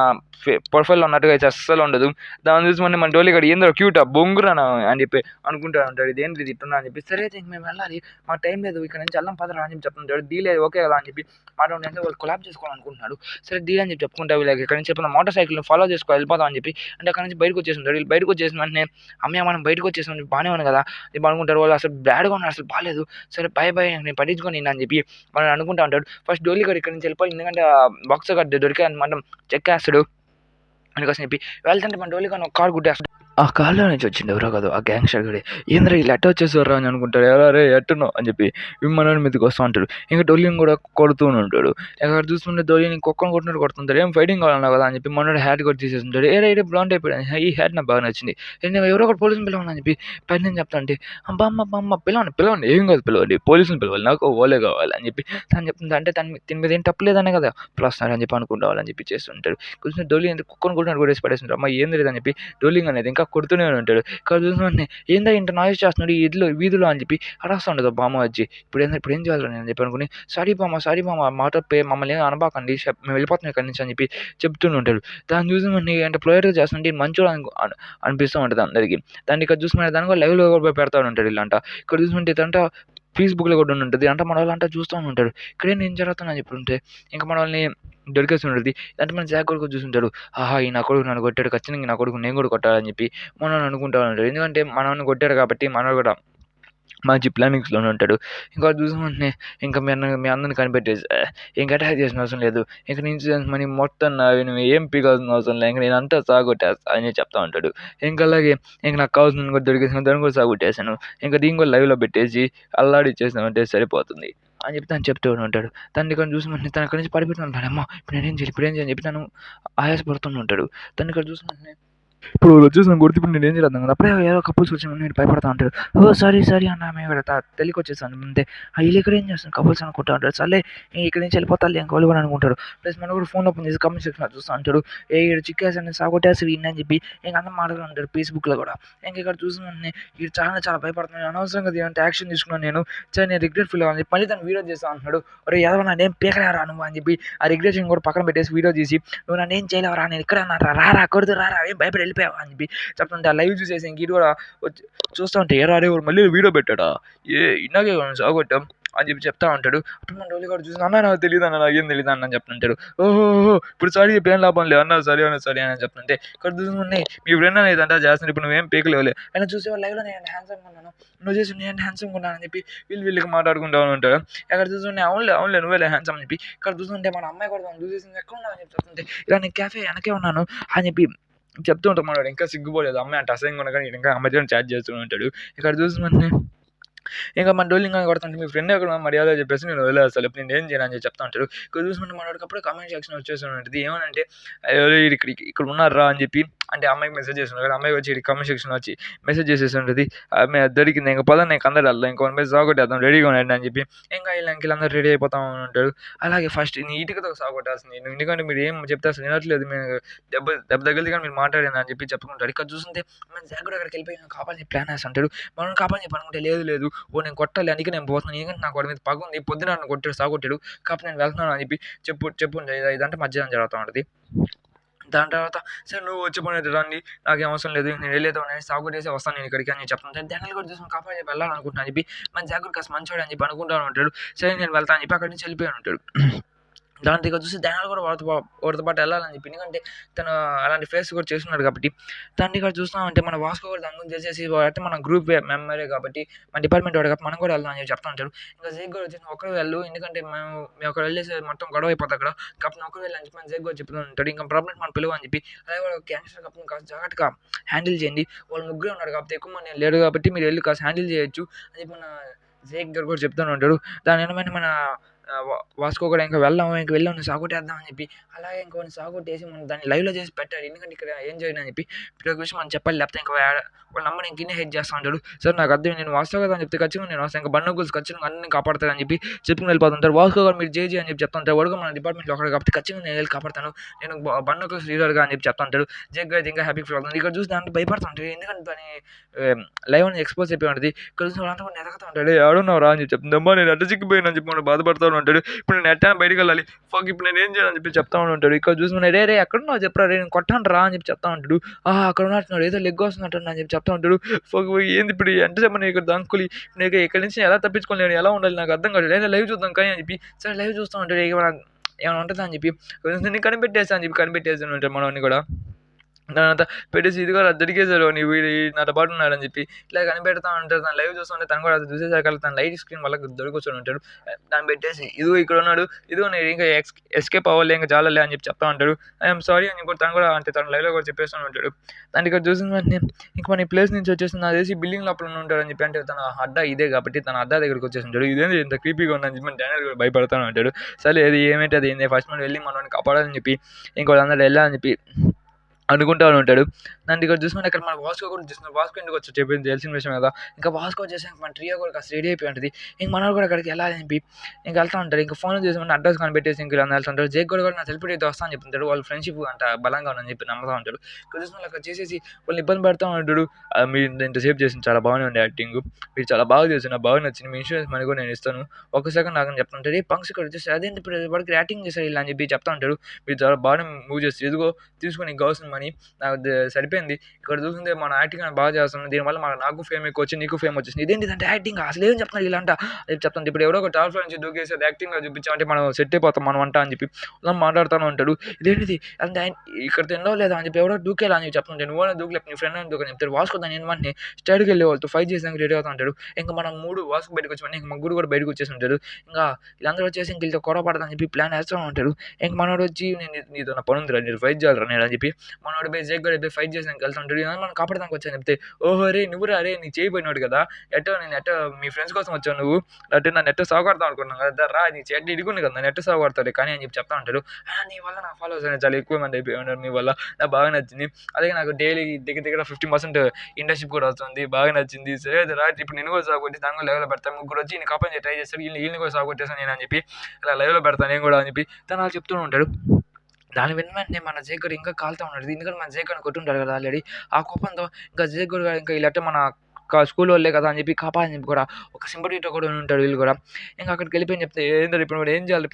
ప్రొఫైల్లో ఉన్నట్టుగా అయితే అస్సలు ఉండదు. దాన్ని చూసి మన డోలీ గడి ఏందో క్యూటా బొంగురా అని చెప్పి అనుకుంటూ ఉంటాడు. ఇదేంటి ఇది ఇట్టున్నా అని చెప్పి సరే అయితే ఇంక మేము వెళ్ళాలి మాకు టైం లేదు ఇక్కడ నుంచి అల్లం పదరా అని చెప్పి చెప్తుంటాడు. డీల్ ఓకే కదా అని చెప్పి మాట్లాడుతుంటే వాళ్ళు కొలాబ్ చేసుకోవాలనుకుంటున్నాడు. సరే డీల్ అని చెప్పి చెప్పుకుంటా వీళ్ళకి ఇక్కడ నుంచి చెప్పిన మోటార్ సైకిల్ని ఫాలో చేసుకోవాలి వెళ్ళిపోతాం అని చెప్పి అంటే అక్కడ నుంచి బయటకు వచ్చేసింటాడు. వీళ్ళు బయటకు వచ్చేసిన వెంటనే అమ్మాయి మనం బయటకు వచ్చేసాం బాగానే ఉంది కదా ఇది అనుకుంటారు. వాళ్ళు అసలు బ్యాడ్గా ఉన్నారు అసలు బాగాలేదు సరే బై నేను పట్టించుకొని అని చెప్పి మనం అనుకుంటా ఉంటాడు. ఫస్ట్ డోలీ గారు ఇక్కడ నుంచి వెళ్ళిపోయి ఎందుకంటే బాక్స్ గడ్డ దొరికే మనం చెక్కేస్తాడు అందుకోసం చెప్పి వెళ్తుంటే మన డోలీ గారు ఒక కారు గుద్దేస్తాడు. ఆ కారులో నుంచి వచ్చిండు ఎవరో కాదు ఆ గ్యాంగ్‌స్టర్ గాడే. "ఏందిరా ఈళ్ళు ఎట్ట వచ్చేసార్రా" అని అనుకుంటాడు. "ఏరా రేయ్ ఎట్టున్నావు" అని చెప్పి విమానం మీదకి వస్తా ఉంటాడు. ఇంక డొల్లిని కూడా కొడుతూనే ఉంటాడు. అక్కడ చూస్తుంటే డొల్లిని కుక్కని కొట్టినట్టు కొడుతుంటాడు. "ఏం ఫైటింగ్ కావాలన్నావు కదా" అని చెప్పి మనోడు హ్యాట్ కూడా తీసేసుంటాడు. "ఏరా ఈడు బ్లాండ్ అయిపోయాడు. ఈ హ్యాట్ నాకు బాగా నచ్చింది. ఎవరో ఒకరు పోలీసుని పిలవండి" అని చెప్పి పైనుంచి చెప్తా అంటే బామ్మ పిలవండి పిలవండి ఏం కాదు పిలవండి పోలీసుని పిలవాలి నాకు వాళ్ళే కావాలి అని చెప్పి తను చెప్తుంది. అంటే దీని మీద ఏం తప్పులేదనే కదా పిలుస్తున్నారు అని చెప్పి అనుకుంటావాలని చెప్పి చేస్తుంటాడు. కొంచెం డొల్లి ఎందుకు కుక్కని కొట్టినట్టు కొట్టేసి పడేస్తుంటారు. అమ్మ ఏంది లేదని చెప్పి డోలింగ్ అనేది ఇంకా కొడుతూనే ఉంటాడు. ఇక్కడ చూసిన వెంటనే ఏందా ఇంత నాయిస్ చేస్తున్నాడు ఈ వీధిలో అని చెప్పి అరుస్తా ఉండదు బామ్మ వచ్చి. ఇప్పుడు ఏం చేయాలి నేను చెప్పి అనుకుని సారీ బామ్మ మాట మమ్మల్ని ఏం అనబాకండి మేము వెళ్ళిపోతున్నాం ఇక్కడి నుంచి అని చెప్పి చెప్తూనే ఉంటాడు. దాన్ని చూసిన వెంటనే అంటే ప్లేయర్గా చేస్తుంటే ఈయన మంచోడు అనిపిస్తూ ఉంటుంది అందరికీ. దాన్ని ఇక్కడ చూసుకుంటే దాన్ని కూడా లైవ్‌లో కూడా పెడతా ఉంటాడు వీళ్ళంట. ఇక్కడ చూసుకుంటే ఇదంట ఫేస్‌బుక్‌లో కూడా ఉంటది. అంటే మన వాళ్ళంతా చూస్తా ఉంటారు. ఇక్కడేంది ఏం జరుగుతుందని చెప్పుంటే ఇంక మన వాళ్ళని దొరికేసి ఉంటది. అంటే మన జాక్ కొడుకు చూసుంటాడు. ఆహా! ఈ నా కొడుకు నన్ను కొట్టాడు. ఖచ్చితంగా నా కొడుకుని నేను కూడా కొట్టాలని చెప్పి మనోడు అనుకుంటా ఉంటాడు. ఎందుకంటే మనోడిని కొట్టాడు కాబట్టి మనోడు కూడా మంచి ప్లానింగ్స్‌లోనే ఉంటాడు. ఇంకా చూసిన వెంటనే ఇంక మీ అందరిని కనిపెట్టేసి ఇంక అటాక్ చేయాల్సిన అవసరం లేదు. ఇంక ఇన్సూరెన్స్ మనీ మొత్తం నావి. నువ్వు ఏం పీకాల్సిన అవసరం లేదు. ఇంక నేనంతా సాగొట్టేస్తా అని చెప్తా ఉంటాడు. ఇంక అలాగే ఇంక నాకు కావాల్సింది కూడా దొరికేసింది. దాన్ని కూడా సాగొట్టేసాను. ఇంక దీన్ని కూడా లైవ్‌లో పెట్టేసి అల్లాడిచ్చేసామంటే సరిపోతుంది అని చెప్పి తను చెప్తూ ఉంటాడు. తనని ఇక్కడ చూసిన వెంటనే తను అక్కడి నుంచి పడిపోతూ ఉంటాడు. అమ్మ ఇప్పుడు ఏం చేయాలి అని చెప్పి తను ఆయాసపడుతూ ఉంటాడు. తను ఇక్కడ చూసిన వెంటనే ఇప్పుడు వచ్చేసి నన్ను కొడితే ఇప్పుడు నేనేం చేయాలి అర్థం కాదు. అప్పుడే ఏదో కపుల్స్ వచ్చి నేను భయపడతా ఉంటాడు. ఓహ్! సారీ అన్న మేము ఇక్కడ తెలియకొచ్చేసాను అంతే. ఈళ్ళు ఇక్కడ ఏం చేస్తున్నారు కపుల్స్ అనుకుంటా ఉంటాడు. సర్లే ఇక్కడి నుంచి వెళ్ళిపోతారులే ఇంక వాళ్ళు కూడా అనుకుంటాడు. ప్లస్ మనోడు కూడా ఫోన్ ఓపెన్ చేసి కామెంట్ సెక్షన్‌లో చూస్తా ఉంటాడు. ఈడు చిక్కేసాడు సావగొట్టేస్తాడు ఈడిని అని చెప్పి ఇంక అందరూ మాట్లాడుతూ ఉంటారు ఫేస్‌బుక్‌లో కూడా. ఇంక ఇక్కడ చూసిన వెంటనే ఈడు చాలా భయపడుతున్నాడు. అనవసరంగా ఇలాంటి యాక్షన్ తీసుకున్నాను నేను. నేను రిగ్రెట్ ఫీల్ అవ్వాలని చెప్పి మళ్ళీ తను వీడియో చేస్తా అంటున్నాడు. ఒరేయ్ ఎదవ నన్నేం పీకలేవురా నువ్వు అని చెప్పి ఆ రిగ్రెషన్ కూడా పక్కన పెట్టేసి వీడియో తీసి నువ్వు నన్నేం చేయలేవురా నేను ఇక్కడే ఉన్నానురా రారా కొడుదువు రారా ఏం భయపడి వెళ్ళిపోయావా అని చెప్పి చెప్తుంటే ఆ లైవ్ చూసేసి ఇంక ఈడు కూడా వచ్చి చూస్తా ఉంటే ఏరా రే వాడు మళ్ళీ వీడియో పెట్టాడా ఇన్నాకే సాగొట్టాం అని చెప్పి చెప్తా ఉంటాడు. అప్పుడు మన డోలి కూడా చూసి అన్న నాకు తెలియదు అన్న నాకేం తెలియదు అన్న అని చెప్తుంటాడు. ఓహో ఇప్పుడు సారీ చెప్పి ఏం లాభం లేదు అన్న సరే అని చెప్తుంటే ఇక్కడ చూసుకుని మీ ఫ్రెండ్ అనేది అంతా చేస్తున్నారు ఇప్పుడు నువ్వేం పీకలేవులే అయినా చూసే లైవ్లో నేను హ్యాండ్సమ్గా ఉన్నాను నువ్వు చేసి నేను హ్యాండ్సమ్గా ఉన్నాను అని చెప్పి వీళ్ళకి మాట్లాడుకుంటూ ఉంటాడు. ఎక్కడ చూస్తుంటే అవునులే నువ్వేలే హ్యాండ్సమ్ అని చెప్పి ఇక్కడ చూస్తుంటే మన అమ్మాయి కూడా చూసేసి ఎక్కడ ఉన్నావు అని చెప్పి చెప్తుంటే ఇలా నేను క్యాఫే వెనకే ఉన్నాను అని చెప్పి చెప్తూ ఉంటాం మనోడు ఇంకా సిగ్గుపోలేదు అమ్మాయి అంటే అసహ్యంగా ఉన్నా కానీ ఇంకా అమ్మాయితో చాట్ చేస్తూ ఉంటాడు. ఇక్కడ చూసిన ఇంకా మన డోలింగ్ అని కొడుతుంటే మీ ఫ్రెండ్ ఎక్కడ మర్యాద చెప్పేసి నేను వదిలేస్తాను ఇప్పుడు నేను ఏం చేయను అని చెప్తా ఉంటాడు. ఇక్కడ చూసుకుంటే మనోడికి అప్పుడే కామెంట్ సెక్షన్ వచ్చేసి ఉంటుంది. ఏమనంటే ఇక్కడ ఉన్నారా అని చెప్పి అంటే అమ్మాయికి మెసేజ్ చేస్తున్నాడు కదా అమ్మాయి వచ్చి కామెంట్ సెక్షన్ వచ్చి మెసేజ్ చేసేసి ఉంటుంది. ఆమె దొరికింది ఇంకా పదని ఇంకా అందరు వెళ్దాం ఇంకో మెసేజ్ సాగొట్టేద్దాం రెడీగా ఉండండి అని చెప్పి ఇంకా వీళ్ళకి అందరూ రెడీ అయిపోతా ఉంటాడు. అలాగే ఫస్ట్ నీట్గా సాగొట్టాల్సింది ఎందుకంటే మీరు ఏం చెప్తే అసలు వినట్లేదు మేము దెబ్బ తగిలింది కానీ మీరు మాట్లాడాను అని చెప్పి చెప్పుకుంటాడు. ఇక్కడ చూస్తుంటే మన జాగ్ కూడా అక్కడికి వెళ్ళిపోయి కాపాలని ప్లాన్ వేస్తుంటాడు. మనం కాపాలని చెప్పి అనుకుంటే లేదు నేను కొట్టాలి అందుకే నేను పోతున్నాను ఎందుకంటే నాకు వాడి మీద పగ ఉంది పొద్దున నన్ను కొట్టాడు సాగొట్టాడు కాబట్టి నేను వెళ్తున్నాను అని చెప్పి చెప్పు ఇదంటే మధ్యాహ్నం జరుగుతూ ఉంటుంది. దాని తర్వాత సరే నువ్వు వచ్చే పని అయితే రండి నాకేం అవసరం లేదు నేను వెళ్ళేదో నేను సాగుడేసి వస్తాను నేను ఇక్కడికి అని చెప్తాను. దండలు కూడా చూసుకుని కాపాడి చెప్పి వెళ్ళాలనుకుంటున్నాను అని చెప్పి మన జాగ్రత్త కాస్త మంచోడు అని చెప్పి అనుకుంటూ ఉంటాడు. సరే నేను వెళ్తాను అని చెప్పి అక్కడి నుంచి వెళ్ళిపోయి ఉంటాడు. దాని దగ్గర చూసి ధ్యానాలు కూడా వాడితో పాటు వెళ్ళాలని చెప్పి ఎందుకంటే తను అలాంటి ఫేస్ కూడా చేస్తున్నాడు కాబట్టి దాన్ని ఇక్కడ చూస్తామంటే మన వాస్కో కూడా దాని గురించి చేసేసి అయితే మన గ్రూప్ మెంబరే కాబట్టి మన డిపార్ట్మెంట్ వాడు కాబట్టి మనం కూడా వెళ్దాం అని చెప్పి చెప్తా ఉంటాడు. ఇంకా జేక్ కూడా వచ్చేసి ఒక్కరు వెళ్ళు ఎందుకంటే మేము అక్కడ వెళ్ళేసి మొత్తం గొడవ అయిపోతుంది అక్కడ కాబట్టి ఒక్కరు వెళ్ళి అని చెప్పి మన జేక్ కూడా చెప్తూ ఉంటాడు. ఇంకా ప్రాబ్లమ్ మనం పిలువ అని చెప్పి అలాగే కూడా క్యాన్సర్ కప్ని కాస్త జాగ్రత్తగా హ్యాండిల్ చేయండి వాళ్ళు ముగ్గురే ఉన్నారు కాబట్టి ఎక్కువ మంది లేరు కాబట్టి మీరు వెళ్ళి కాస్త హ్యాండిల్ చేయొచ్చు అని చెప్పి మన జేక్ గారు కూడా చెప్తూనే ఉంటాడు. దాని ఏమైనా మన వాస్కో కూడా ఇంక వెళ్ళాం సాగొట్టేద్దాం అని చెప్పి అలాగే ఇంకొన్ని సాగొట్టేసి మనం దాన్ని లైవ్లో చేసి పెట్టాలి ఎందుకంటే ఇక్కడ ఏం చేయను అని చెప్పి ప్రతి విషయం మనం చెప్పాలి లేకపోతే ఇంకా వాళ్ళ నమ్మని ఇంకనే హెడ్ చేస్తూ ఉంటాడు. సార్ నాకు అర్థం నేను వాస్కో కదా అని చెప్తే ఖచ్చితంగా నేను వస్తాను ఇంకా బండగుల్స్ ఖచ్చితంగా అన్ని కాపాడతాను అని చెప్పి చెప్పుకుని వెళ్ళిపోతుంటారు. వాస్కో గారు మీరు జేజీ అని చెప్పి చెప్తుంటారు వాడుగా మన డిపార్ట్మెంట్లో ఒకటి కాబట్టి ఖచ్చితంగా నేను వెళ్ళి కాపాడతాను నేను బండగుల్స్ లీడర్గా అని చెప్పి చెప్తుంటాడు. జగ్ అయితే ఇంకా హ్యాపీ ఫీల్ అవుతుంది. ఇక్కడ చూసి దాంట్లో భయపడుతుంటాడు ఎందుకంటే దాని లైవ్ అనేది ఎక్స్పోజ్ అయిపోయి ఉంటుంది. ఇక్కడ చూసి వాళ్ళంతా కూడా ఎదగతా ఉంటాడు ఆడున్నావు రా అని చెప్పి చెప్తుందమ్మా నేను అడ్డ చిక్కిపోయాను అని చెప్పి మనం బాధపడతాను ఉంటాడు. ఇప్పుడు నేను ఎట్టా బయటకు వెళ్ళాలి ఇప్పుడు నేను ఏం చేయాలని చెప్పి చెప్తా ఉంటాడు. ఇక్కడ చూసుకుని రే ఎక్కడున్నావు చెప్పరా నేను కొట్టాను రా అని చెప్పి చెప్తా ఉంటాడు. అక్కడ ఉన్నట్టున్నాడు ఏదో లెగ్ వస్తున్నట్టు అని చెప్పి చెప్తా ఉంటాడు. ఏంది ఇప్పుడు ఎంత చెప్పని ఇక్కడ దంకులి నేను ఇక్కడి నుంచి ఎలా తప్పించుకోలేను ఎలా ఉండాలి నాకు అర్థం కాదు లేదా లైవ్ చూద్దాం కానీ అని చెప్పి సరే లైవ్ చూస్తూ ఉంటాడు ఏమైనా ఉంటుందా అని చెప్పి కనిపెట్టేసా అని చెప్పి కనిపెట్టేసాను ఉంటాడు మనవన్నీ కూడా. దానంతా పెట్టేసి ఇదిగో రా దొరికేసాడు వీడు నాతో పాటు ఉన్నాడని చెప్పి ఇట్లా కనిపెడతా ఉంటాడు. తను లైవ్ చూస్తుంటే తను కూడా అది చూసేసరికి తన లైట్ స్క్రీన్ వల్ల దొరికొచ్చి ఉంటాడు. దాన్ని పెట్టేసి ఇదిగో ఇక్కడ ఉన్నాడు, ఇదిగో నేను ఇంకా ఎస్కేప్ అవ్వాలి ఇంకా చాలలే అని చెప్పి చెప్తా ఉంటాడు. ఐఎమ్ సారీ అని కూడా తను కూడా అంటే తన లైవ్లో కూడా చెప్పేస్తూ ఉంటాడు. దాన్ని ఇక్కడ చూసిన వెంటనే ఇంక మన ఈ ప్లేస్ నుంచి వచ్చేసి నాకు తెలిసి బిల్డింగ్ లోపల ఉంటాడని చెప్పి అంటే తన అడ్డా ఇదే కాబట్టి తన అడ్డా దగ్గరికి వచ్చేసి ఉంటాడు. ఇదేంటి ఇంత క్రీపీగా ఉందని చెప్పి డానియల్ కూడా భయపడతాను ఉంటాడు. సరే అది ఏమైతే అది ఫస్ట్ మనం వెళ్ళి మనల్ని కాపాడాలని చెప్పి ఇంకోటి అందరూ వెళ్ళాలని చెప్పి అనుకుంటా ఉంటాడు. దాన్ని ఇక్కడ చూసుకుంటే ఇక్కడ మన వాస్కో కూడా చూస్తున్నాం. వాస్కో ఎందుకు వచ్చి చెప్పింది తెలిసిన విషయం కదా. ఇంకా వాస్కో వచ్చేసాక మన ట్రియో కూడా కాస్త రెడీ అయిపోయి ఉంటుంది. ఇంక మనోడు కూడా అక్కడికి వెళ్ళాలని చెప్పి ఇంకా వెళ్తా ఉంటారు. ఇంకా ఫోన్ చేసుకుని అడ్రస్ కనిపెట్టేసి ఇంక వెళ్తుంటారు. జేక్ కూడా నా సెలబ్రిటీ అయితే వస్తా అని చెప్తుంటాడు. వాళ్ళు ఫ్రెండ్షిప్ అంట బలంగా ఉందని చెప్పి నమ్ముతా ఉంటాడు. ఇక్కడ చూసుకుని అక్కడ చేసేసి వాళ్ళు ఇబ్బంది పడుతూ ఉంటాడు. మీరు ఇంతసేపు చేసింది చాలా బాగానే ఉంది యాక్టింగ్, మీరు చాలా బాగా చేసిన బాగా నచ్చింది, మీ ఇన్సూరెన్స్ మనీ కూడా నేను ఇస్తాను, ఒక సెకండ్ నాకు చెప్తుంటాడు. ఏ పంక్స్ ఇక్కడ వచ్చేసి అదేంటి ఇప్పుడు వాడికి యాక్టింగ్ చేశారు ఇలా అని చెప్పి చెప్తా ఉంటాడు. మీరు చాలా బాగా మూవ్ చేస్తారు, ఇదిగో తీసుకొని కావాల్సిన మనీ నాకు సరిపోయింది. ఇక్కడ చూస్తుంటే మన యాక్టింగ్ బాగా చేస్తున్నాం, దీనివల్ల నాకు ఫేమ్ ఎక్కువ వచ్చి నీకు ఫేమ్ వచ్చేసింది. ఇదేంటి అంటే యాక్టింగ్ అసలు ఏం చెప్తున్నారు ఇలా అంట చెప్తాను. ఇప్పుడు ఎవరో ఒక టాప్ ఫ్లోర్ నుంచి దూకేసి అది యాక్టింగ్గా చూపించామంటే మనం సెట్ అయిపోతాం మనం అంట అని చెప్పి మాట్లాడుతూనే ఉంటాడు. ఇదేంటిది అంటే ఇక్కడ తినలో లేదా అని చెప్పి ఎవరో దూకేలా అని చెప్తుంటాడు. నువ్వు దూకలేపు నీ ఫ్రెండ్ అని దూకని చెప్తాడు. వాస్కో దాన్ని ఏమంటే స్టైడ్కి వెళ్ళే వాళ్ళతో ఫైట్ చేసాక రెడీ అవుతూ ఉంటాడు. ఇంకా మనం వాస్కో బయటకు వచ్చి ఇంక ముగ్గురు కూడా బయటకు వచ్చేసి ఉంటాడు. ఇంకా వీళ్ళందరూ వచ్చేసి ఇంక వీళ్ళతో కొర పడదని చెప్పి ప్లాన్ వేస్తూ ఉంటాడు. ఇంక మనోడు వచ్చి నేను నీతో నా పని ఉందిరా, నేను ఫైట్ చేయాలరా నేను అని చెప్పి మనోడు పోయి జేక్ కూడా ఫైట్ చేసాక వెళ్తుంటాడు. మనం కాపాడడానికి వచ్చాను చెప్తే ఓహో రే నువ్వురా రే నీ చేయబోయినాడు కదా, నేను మీ ఫ్రెండ్స్ కోసం వచ్చావు నువ్వు అంటే నన్ను ఎట్టో సాగుపడతావు అనుకున్నాను కదా రా, నీ చెడ్డ ఇడుగుంది కదా నన్ను ఎట్టో సాగుపడతాడు కానీ అని చెప్పి చెప్తా ఉంటాడు. నీ వల్ల నా ఫాలోవర్స్ అనేది చాలా ఎక్కువ మంది అయిపోయి ఉన్నారు, నీ వల్ల నాకు బాగా నచ్చింది, అలాగే నాకు డైలీ దగ్గర 50% ఇంటర్న్షిప్ కూడా వస్తుంది, బాగా నచ్చింది. సరే రా ఇప్పుడు నేను కూడా సాగు కొట్టి దాని లైవ్లో పెడతాను, ముగ్గురు వచ్చి నేను కాపాడి ట్రై చేస్తాడు, వీళ్ళని కూడా సాగు కొట్టేస్తాను నేను అని చెప్పి ఇలా లైవ్లో పెడతాను నేను కూడా అని చెప్పి తను అలా చెప్తూ ఉంటాడు. దాని వెంటనే మన జేకర్ ఇంకా కాలుతా ఉన్నాడు. ఎందుకంటే మన జేకర్ని కొట్టుంటాడు కదా ఆల్రెడీ. ఆ కోపంతో ఇంకా జేకర్ ఇంకా ఇలాంటి మన స్కూల్ వాళ్ళే కదా అని చెప్పి కాపాడని చెప్పి కూడా ఒక సింపటితో కూడా ఉంటాడు వీళ్ళు కూడా. ఇంకా అక్కడికి వెళ్ళిపోయి చెప్తే ఏంటో ఇప్పుడు ఏం చేయాలి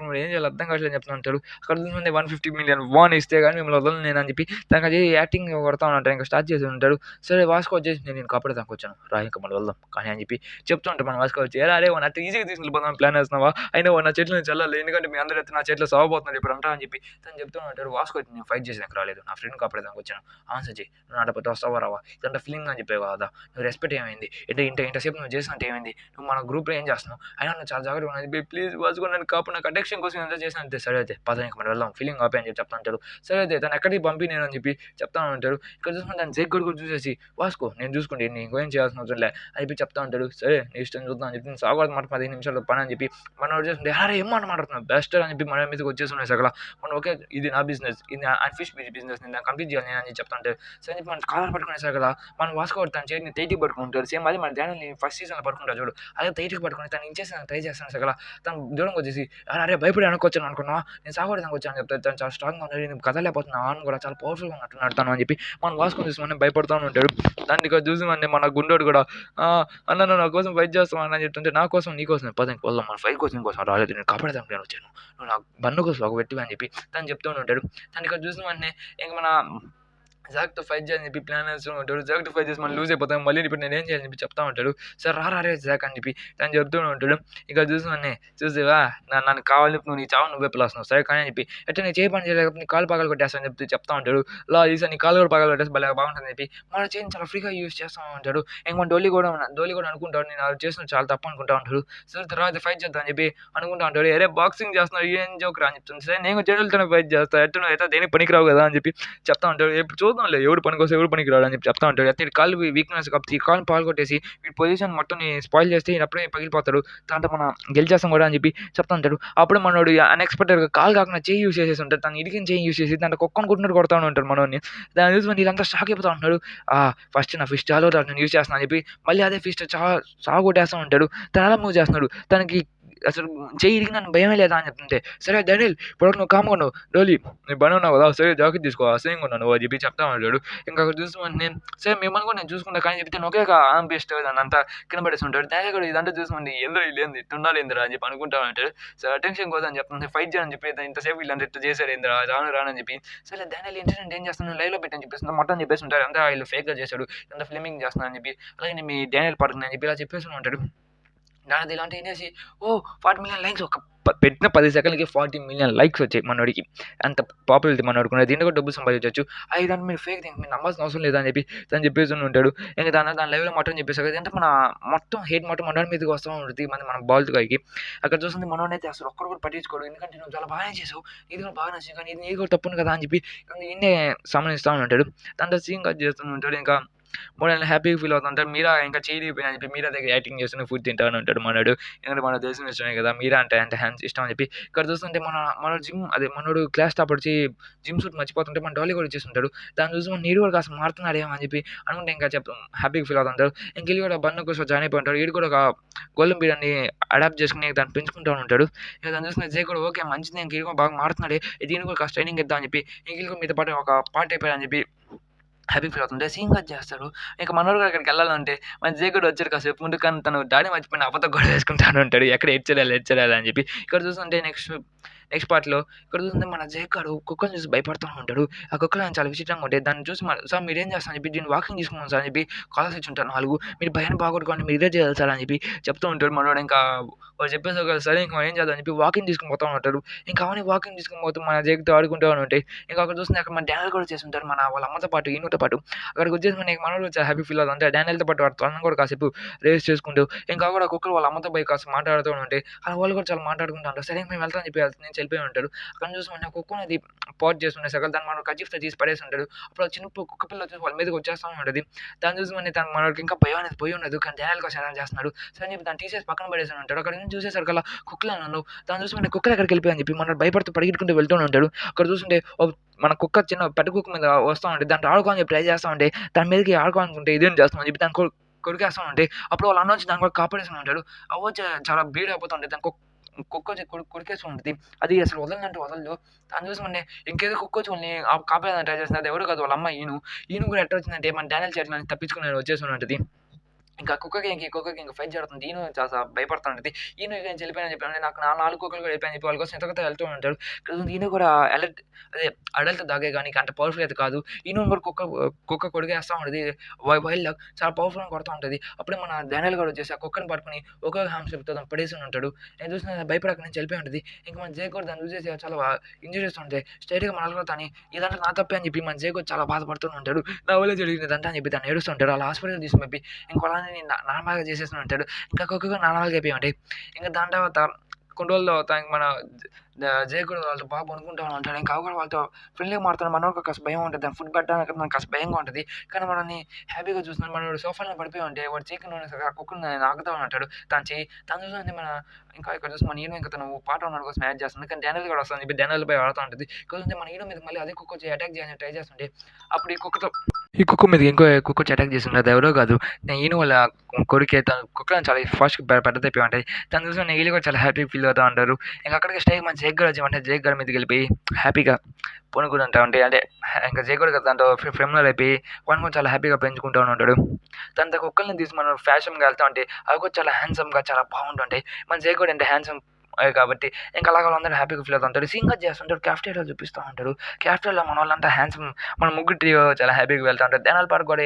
అర్థం కావట్లేదు చెప్తూ ఉంటాడు. అక్కడ ముందే 150 million వాన్ ఇస్తే కానీ మిమ్మల్ని వదలను నేను అని చెప్పి తనకు అది యాక్టింగ్ కొడతా ఉంటాడు. ఇంకా స్టార్ట్ చేసి ఉంటాడు. సరే వాస్కో వచ్చేసి నేను కాపాడదానికి వచ్చాను రా ఇంకా మనం వెళ్దాం కానీ అని చెప్పి చెప్తూ ఉంటాడు. మన వాస్కో వచ్చి అరే వన్ అట్లా ఈజీగా తీసుకెళ్ళిపోదాం ప్లాన్ వేస్తున్నావా, అయినా నా చేతిలో నుంచి వెళ్ళాలి ఎందుకంటే మీ అందరూ నా చేతిలో సాగబోతున్నారు ఇప్పుడు అంటా అని చెప్పి తను చెప్తూ ఉంటాడు. వాస్కో వచ్చి నేను ఫైట్ చేసేదానికి రాలేదు, నా ఫ్రెండ్ కాపాడదానికి వచ్చాను, ఆన్సర్ చేయి, నువ్వు నాటపోతే వస్తావా రావా, ఇదంతా ఫీలింగ్ అని చెప్పేవా కదా, నువ్వు రెస్పెక్ట్ ఏమైంది ఇంతసేపు నువ్వు చేసినట్టు ఏమైంది, నువ్వు మన గ్రూప్లో ఏం చేస్తున్నావు, అయినా నువ్వు చాలా జాగ్రత్తగా ఉన్నది ప్లీజ్ వాస్కో నన్ను కాపు, నాకు అటెక్షన్ కోసం ఎంత చేసిన అంతే. సరే అయితే పద ఇంకా మనం వెళ్దాం ఫీలింగ్ ఆపే అని చెప్పి చెప్తా ఉంటాడు. సరే అయితే తను ఎక్కడికి పంపి నేను అని చెప్పి చెప్తా ఉంటాడు. ఇక్కడ చూసుకుని దాన్ని జేక్ కూడా చూసేసి వాస్కో నేను చూసుకుంటే నేను ఇంకేం చేయాల్సిన అవసరం లే అని చెప్పి చెప్తా ఉంటాడు. సరే నీ ఇష్టం చూద్దాం అని చెప్పి నేను సాగోదు మాట 15 నిమిషాలు పని అని చెప్పి మనం వచ్చేసి అరే ఏం మాట్లాడుతున్నావు బెస్ట్ అని చెప్పి మన మీదకి వచ్చేస్తున్నాయి సగల మనం ఓకే ఇది నా బిజినెస్, ఇది ఫిష్ బిజినెస్ నేను కంప్లీట్ చేయాలి నేను అని చెప్తా ఉంటాడు. సరే చెప్పి మనం కాలర్ పట్టుకునేసారు కదా మనం వాస్కో తను చేతిని తేటికి పట్టుకుంటాడు. సేమ్ అది మన ధ్యానం ఫస్ట్ సీజన్లో పట్టుకుంటాడు చూడు, అదే తేటికి పట్టుకుని తను ఇంచేసి ట్రై చేస్తాను సగల తను దూరంగా వచ్చేసి అరే భయపడి అనుకోవచ్చాను అనుకున్నావా, నేను సాగోడానికి వచ్చాను అని చెప్తాను. తను చాలా స్ట్రాంగ్గా ఉన్నాడు, నేను కదలేకపోతున్నా అని కూడా చాలా పవర్ఫుల్గా ఉన్నట్టు నడతాను అని చెప్పి మనం వాస్కొని చూసి మనం భయపడుతూ ఉంటాడు. దాన్ని చూసి మన గుండోడు కూడా అన్న నువ్వు నా కోసం ఫైట్ చేస్తావు అని చెప్తుంటే నా కోసం నీ కోసం పద వెళ్దాం మన ఫైట్ కోసం కోసం రాలేదు, నేను కాపాడదానికి నేను వచ్చాను, నువ్వు నాకు బన్ను కోసం ఒక పెట్టివా అని చెప్పి తను చెప్తూ ఉంటాడు. తను ఇక్కడ చూసిన వెంటనే ఇంక మన జాక్తో ఫైట్ చేయాలని చెప్పి ప్లాన్ వేస్తూ ఉంటాడు. జాక్తో ఫైట్ చేసి మనం లూజ్ అయిపోతాం, మళ్ళీ ఇప్పుడు నేను ఏం చేయాలని చెప్పి చెప్తా ఉంటాడు. సార్ రే జాక్ అని చెప్పి తను చెప్తూ ఉంటాడు. ఇక చూసివన్నీ చూసేవా నన్ను కావాలి నువ్వు నీ చావు నువ్వే పిలుస్తున్నావు సరే కానీ అని చెప్పి ఎట్లా నేను చేయ పని చేయలేకపోతే నీ కాలు పగలు కొట్టేస్తాను అని చెప్పి చెప్తా ఉంటాడు. ఈసారి నీ కాలు కూడా పగలు కొట్టేసి బాగా బాగుంటుందని చెప్పి మన చేయిని చాలా ఫ్రీగా యూజ్ చేస్తూ ఉంటాడు. ఇంక మన డోలీ కూడా అనుకుంటాడు నేను అది చేస్తున్న చాలా తప్పు అనుకుంటా ఉంటాడు. సరే తర్వాత ఫైట్ చేద్దాం అని చెప్పి అనుకుంటా ఉంటాడు. అరే బాక్సింగ్ చేస్తున్నాడు ఏం జోక్ రా అని చెప్తుంది. సరే నేను జడ్డులతోనే ఫైట్ చేస్తాను ఎట్లా అయితే దేనికి పనికిరావు కదా అని చెప్పి చెప్తా ఉంటాడు. ఎప్పుడు చూద్దాంలే ఎవడు పనికొస్తే ఎవడు పనికి రాడు అని చెప్పి చెప్తా ఉంటాడు. అయితే కాలు వీక్నెస్ కాబట్టి ఈ కాలు పాల్గొట్టేసి వీడి పొజిషన్ మొత్తం స్పాయిల్ చేస్తే అప్పుడే పగిలిపోతాడు, దాంతో మనం గెలిచేస్తాం కూడా అని చెప్పి చెప్తా ఉంటాడు. అప్పుడు మనోడు అన్ఎక్స్పెక్టెడ్గా కాలు కాకుండా చేయి యూస్ చేసేసి ఉంటాడు. తను ఇడిగిన చేయి యూస్ చేసి దాంట్లో కుక్కను కొట్టినట్టు కొడతా ఉంటాడు మనోడిని. దాన్ని చూసి వీళ్ళంతా షాక్ అయిపోతా ఉంటాడు. ఫస్ట్ నా ఫిస్ట్ చాలా నేను యూస్ చేస్తాను అని చెప్పి మళ్ళీ అదే ఫిస్ట్ సాగు కొట్టేస్తూ ఉంటాడు. తను అలా మూవ్ చేస్తున్నాడు. తనకి అసలు చెయ్యి ఇరిగి నన్ను భయమే లేదా అని చెప్తుంటే సరే డానియల్ ఇప్పుడు నువ్వు కామ్గా ఉన్నావు డోలీ నేను పని ఉన్నావు కదా సరే జాకెట్ తీసుకో అసహ్యంగా ఉన్నాను అని చెప్పి చెప్తా ఉంటాడు. ఇంకా అక్కడ చూసుకోండి నేను సరే మిమ్మల్ని కూడా నేను చూసుకుంటా కానీ చెప్తే ఒకే ఆమ్ బెస్ట్ దాన్ని అంతా కింద పడేస్తుంటాడు. దాని కూడా ఇదంతా చూసుకోండి ఎందుకు లేని ఉండాలి ఎందురా అని చెప్పి అనుకుంటా ఉంటాడు. సరే అటెన్షన్ కోసం అని చెప్తుంది ఫైట్ చేయని చెప్పి ఇంతసేపు వీళ్ళంతా ఇట్లా చేశారు ఏంద్రా రానని చెప్పి సరే దానియల్ ఇన్సిడెంట్ ఏం చేస్తున్నాను లైవ్లో పెట్టని చెప్పేసి మొత్తం చెప్పేసి ఉంటారు. అంతా వీళ్ళు ఫేక్గా చేశాడు అంతా ఫిల్మింగ్ చేస్తున్నాను అని చెప్పి అలాగే మీ డానియల్ పడుతుంది అని చెప్పి ఇలా చెప్పేసి ఉంటాడు. దానిది ఇలాంటివి వినేసి 40 మిలియన్ లైక్స్ పెట్టిన 10 సెకండ్లకి 40 మిలియన్ లైక్స్ వచ్చాయి మనోడికి. అంత పాపులారిటీ మనోడుకున్నది. దీంట్లో కూడా డబ్బులు సంపాదించొచ్చు. ఇదంతా మీరు ఫేక్ థింగ్, మీరు నమ్మాల్సిన అవసరం లేదా అని చెప్పేసి ఉంటాడు. ఇంక దాని లైవ్‌లో మొత్తం చెప్పేసారు. అంటే మన మొత్తం హేట్ మొత్తం మనోడి మీదకి వస్తా ఉంటది. మన బాల్త్ గాయ్‌కి. అక్కడ చూస్తుంటే మనోడినైతే అసలు ఒక్కడు కూడా పట్టించుకోడు. ఎందుకంటే నువ్వు చాలా బాగానే చేసావు. ఇది కూడా బాగా నచ్చింది. కానీ ఇది కూడా తప్పుంది కదా అని చెప్పి ఈయన్నే సమాధానిస్తా ఉంటాడు. దాంట్లో సీన్ కట్ చేస్తూ ఉంటాడు. ఇంకా మనోడు హ్యాపీగా ఫీల్ అవుతుంటాడు. మీరా ఇంకా చేయలేకపోయినా అని చెప్పి మీరా దగ్గర యాక్టింగ్ చేస్తూనే ఫుడ్ తింటానే ఉంటాడు మనోడు. ఎందుకంటే మన దేశం ఇష్టమే కదా! మీరా అంటే హ్యాన్స్ ఇష్టం అని చెప్పి. ఇక్కడ చూస్తుంటే మనోడు మనోడు క్లాస్ టాపర్ వచ్చి జిమ్ సూట్ మర్చిపోతుంటే మన డాలీ కూడా ఇచ్చేస్తుంటాడు. దాన్ని చూసి మన నీడు కూడా కాస్త మారుతున్నాడేమో అని చెప్పి అనుకుంటే ఇంకా హ్యాపీగా ఫీల్ అవుతుంటాడు. ఇంక ఈళ్ళు కూడా బండ్ల కోసం జాయిన్ అయిపోయి ఉంటాడు. ఈడు కూడా ఒక గోల్డెన్ బీర్‌ని అడాప్ట్ చేసుకొని దాన్ని పెంచుకుంటా ఉంటాడు. ఇక దాన్ని చూసిన జే కూడా ఓకే మంచిదే ఇంక ఈడు కూడా బాగా మారుతున్నాడే. దీనికి కూడా కాస్త ట్రైనింగ్ ఇద్దాం అని చెప్పి ఇంక ఈళ్ళు కూడా మీతో పాటు ఒక పార్ట్ అయిపోయారని చెప్పి హ్యాపీ ఫీల్ అవుతుంటే సీన్ కట్ చేస్తాడు. ఇక మనోడు కూడా అక్కడికెళ్ళాలంటే మన జే కూడా వచ్చాడు కాసేపు ముందు. కానీ తను డాడీ మర్చిపోయిన అబద్ధం గొడవ వేసుకుంటానే ఉంటాడు. ఎక్కడ ఏడ్చేయాలి అని చెప్పి. ఇక్కడ చూస్తుంటే నెక్స్ట్ పార్ట్‌లో ఇక్కడ చూస్తుంటే మన జే గాడు కుక్కని చూసి భయపడతా ఉంటాడు. ఆ కుక్కలు చాలా విచిత్రంగా ఉంటాయి. దాన్ని చూసి సార్ మీరేం చేస్తారు అని చెప్పి దీన్ని వాకింగ్ తీసుకుపోండి సార్ అని చెప్పి కాలర్స్ ఇచ్చుంటారు 4. మీరు భయాన్ని పోగొట్టుకోండి మీరు ఇదే చేయాలి సార్ అని చెప్పి చెప్తూ ఉంటాడు మనోడు. ఇంకా వాడు చెప్పేసారు కదా సరే ఇంక మనం ఏం చేద్దాం అని చెప్పి వాకింగ్ తీసుకొని పోతా ఉంటాడు. ఇంకా అవన్నీ వాకింగ్ తీసుకొని పోతూ మన జేతో ఆడుకుంటూ ఉంటాయి. ఇంకా అక్కడ చూస్తుంటే అక్కడ మన డానియల్ కూడా చేస్తుంటారు. వాళ్ళ అమ్మతో పాటు ఈయనతో పాటు అక్కడికి వచ్చేసి మనోడు చాలా హ్యాపీ ఫీల్ అవుతుంది. అంటే డానియల్‌తో పాటు వాడు తనని కూడా కాసేపు రేస్ చేసుకుంటూ ఇంకా కూడా కుక్కలు వాళ్ళ అమ్మతో పోయి కాస్త మాట్లాడుతూ ఉంటాయి. అలా వాళ్ళు కూడా చాలా మాట్లాడుకుంటూ ఉంటారు. సరే మేము వెళ్తాం అని చెప్పి నేను వెళ్ళిపోయి ఉంటాడు. అక్కడ చూసి మన కుక్క అనేది పాట్ చేస్తుండే సగం దాన్ని మనం కర్చీఫ్‌తో తీసి పడేసి ఉంటాడు. అప్పుడు ఆ చిన్న కుక్క పిల్ల వచ్చేసి వాళ్ళ మీదకి వచ్చేస్తా ఉంటది. దాన్ని చూసి మనోడికి ఇంకా భయం అనేది పోయి ఉండదు. కానీ డానియల్ కోసం ఎలా చేస్తున్నాడు. సరే అని చెప్పి దాన్ని తీసేసి పక్కన పడేసి ఉంటాడు. అక్కడ నుంచి చూసేసరికల్లా కుక్కలు నన్ను దాన్ని చూసి మన కుక్కలు ఎక్కడికి వెళ్ళిపోయాయని చెప్పి మనోడు భయపడుతూ పరిగెత్తుకుంటూ వెళ్తూనే ఉంటాడు. అక్కడ చూస్తుంటే మన కుక్క చిన్న పెద్ద కుక్క మీద వస్తా ఉంటే దాంట్లో ఆడుకోవాలని చెప్పి ట్రై చేస్తా ఉంటే దాని మీదకి ఆడుకోవాలనుకుంటే ఇదేం చేస్తామని చెప్పి దాన్ని కొరికేస్తా ఉంటే అప్పుడు వాళ్ళ అన్న వచ్చి దాన్ని కూడా కాపాడేసి ఉంటాడు. వచ్చి చాలా బ్లీడ్ అయిపోతుంటే దాని కుక్క వచ్చి కొరికేసి ఉంటుంది. అది అసలు వదలనంటే వదలదు. దాన్ని చూసి ఇంకేదో కుక్క వచ్చి వాళ్ళని కాపాడడానికి ట్రై చేస్తుంది. అది ఎవరు కాదు వాళ్ళ అమ్మ ఈను కూడా ఎట్ట వచ్చిందంటే మన డానియల్ చేతిలో తప్పించుకుని వచ్చేసి ఉంటది. ఇంకా కుక్కకి ఇంక ఫైట్ జరుగుతుంది. ఈను చాలా భయపడతా ఉంటది. ఈను ఇక నేను వెళ్ళిపోయానని చెప్పి నాకు 4 కుక్కలు కూడా వెళ్ళిపోయాయని చెప్పి వాళ్ళ కోసం ఎతుకుతా వెళ్తూ ఉంటాడు. ఈను కూడా అడల్ట్ డాగే గానీ అంత పవర్‌ఫుల్ అయితే కాదు. ఈను కూడా కుక్క కొడిగేస్తా ఉంటది. వైల్డ్ డాగ్ చాలా పవర్‌ఫుల్‌గా కొడతా ఉంటది. అప్పుడే మన డానియల్ గాడు వచ్చేసి ఆ కుక్కని పట్టుకొని ఒకే హామ్‌స్ట్రిప్‌తో దాన్ని పడేసి ఉంటాడు. నేను చూసిన భయపడి అక్కడి నుంచి వెళ్ళిపోయి ఉంటది. ఇంక మన జే కూడా దాన్ని చూసేసి చాలా ఇంజూరీస్ ఉంటాయి. స్ట్రెయిట్‌గా మన అలగొడతాని ఇదంతా నా తప్పే అని చెప్పి మన జే కూడా చాలా బాధపడుతూ ఉంటాడు. నా వల్లే జరిగింది అని చెప్పి దాన్ని ఏడుస్తూ ఉంటాడు. అలా హాస్పిటల్‌కి తీసుకొని పోయి ఇంకో వాళ్ళని నార్మల్‌గా చేసేస్తూ ఉంటాడు. ఇంకా కుక్క నార్మల్‌గా అయిపోయి ఉంటాయి. ఇంకా దాని తర్వాత కొన్ని రోజుల తర్వాత ఇంక మన జే కూడా వాళ్ళతో బాగా పనుకుంటా ఉంటాడు. ఇంకా అవి కూడా వాళ్ళతో ఫ్రెండ్లీగా మాట్లాడుతాడు. మనోడికి కాస్త భయం ఉంటది. దాన్ని ఫుడ్ పెట్టడానికి మనకు కాస్త భయంగా ఉంటది. కానీ మనల్ని హ్యాపీగా చూస్తున్నాడు. మనోడు సోఫాలో పడిపోయి ఉంటే వాడు చీకటి ఆ కుక్కని నాకుతా ఉంటాడు. తను చూస్తుంటే ఇంకా ఇక్కడ చూసి మన హీరో ఇంకా తను పాట ఉన్నోడి కోసం యాడ్ చేస్తుంది. కానీ డానియల్ కూడా వస్తాడని చెప్పి డానియల్ పై ఆడుతా ఉంటది. కాకపోతే మన హీరో మీద మళ్ళీ అదే కుక్క వచ్చి అటాక్ చేయాలని ట్రై చేస్తుంటే అప్పుడు ఈ కుక్క మీద ఇంకో కుక్క వచ్చి అటాక్ చేస్తుంది. అది ఎవరో కాదు ఈయన వాళ్ళ కొడుకే. తను కుక్కలను చాలా ఫాస్ట్‌గా పెద్దదయిపోయి ఉంటాయి. తను చూసి వీళ్ళు కూడా చాలా హ్యాపీ ఫీల్ అవుతా ఉంటారు. ఇంక అక్కడికి స్టేకి మన జేక్ గడ్ వచ్చామంటే జేక్ గడ్ మీదకెళ్ళిపోయి హ్యాపీగా పనుకుంటా ఉంటే అంటే ఇంకా జే కూడా దాంతో ఫెమిలియర్ అయిపోయి వాడిని కూడా చాలా హ్యాపీగా పెంచుకుంటూ ఉంటాడు. దాంతో కుక్కల్ని తీసి మనం ఫ్యాషన్‌గా వెళ్తా ఉంటే అవి కూడా చాలా హ్యాండ్సమ్‌గా చాలా బాగుంటుంటాయి. మన జే కూడా అంటే హ్యాండ్సమ్ కాబట్టి ఇంకా అలాగ వాళ్ళందరూ హ్యాపీగా ఫీల్ అవుతా ఉంటారు. సింగర్ చేస్తుంటారు. క్యాఫ్టేరియాలో చూపిస్తా ఉంటారు. క్యాఫ్టేరియాలో మన వాళ్ళంతా హ్యాండ్సమ్ మన ముగ్గురు ట్రియో చాలా హ్యాపీగా వెళ్తా ఉంటారు. డానియల్ పార్క్ కూడా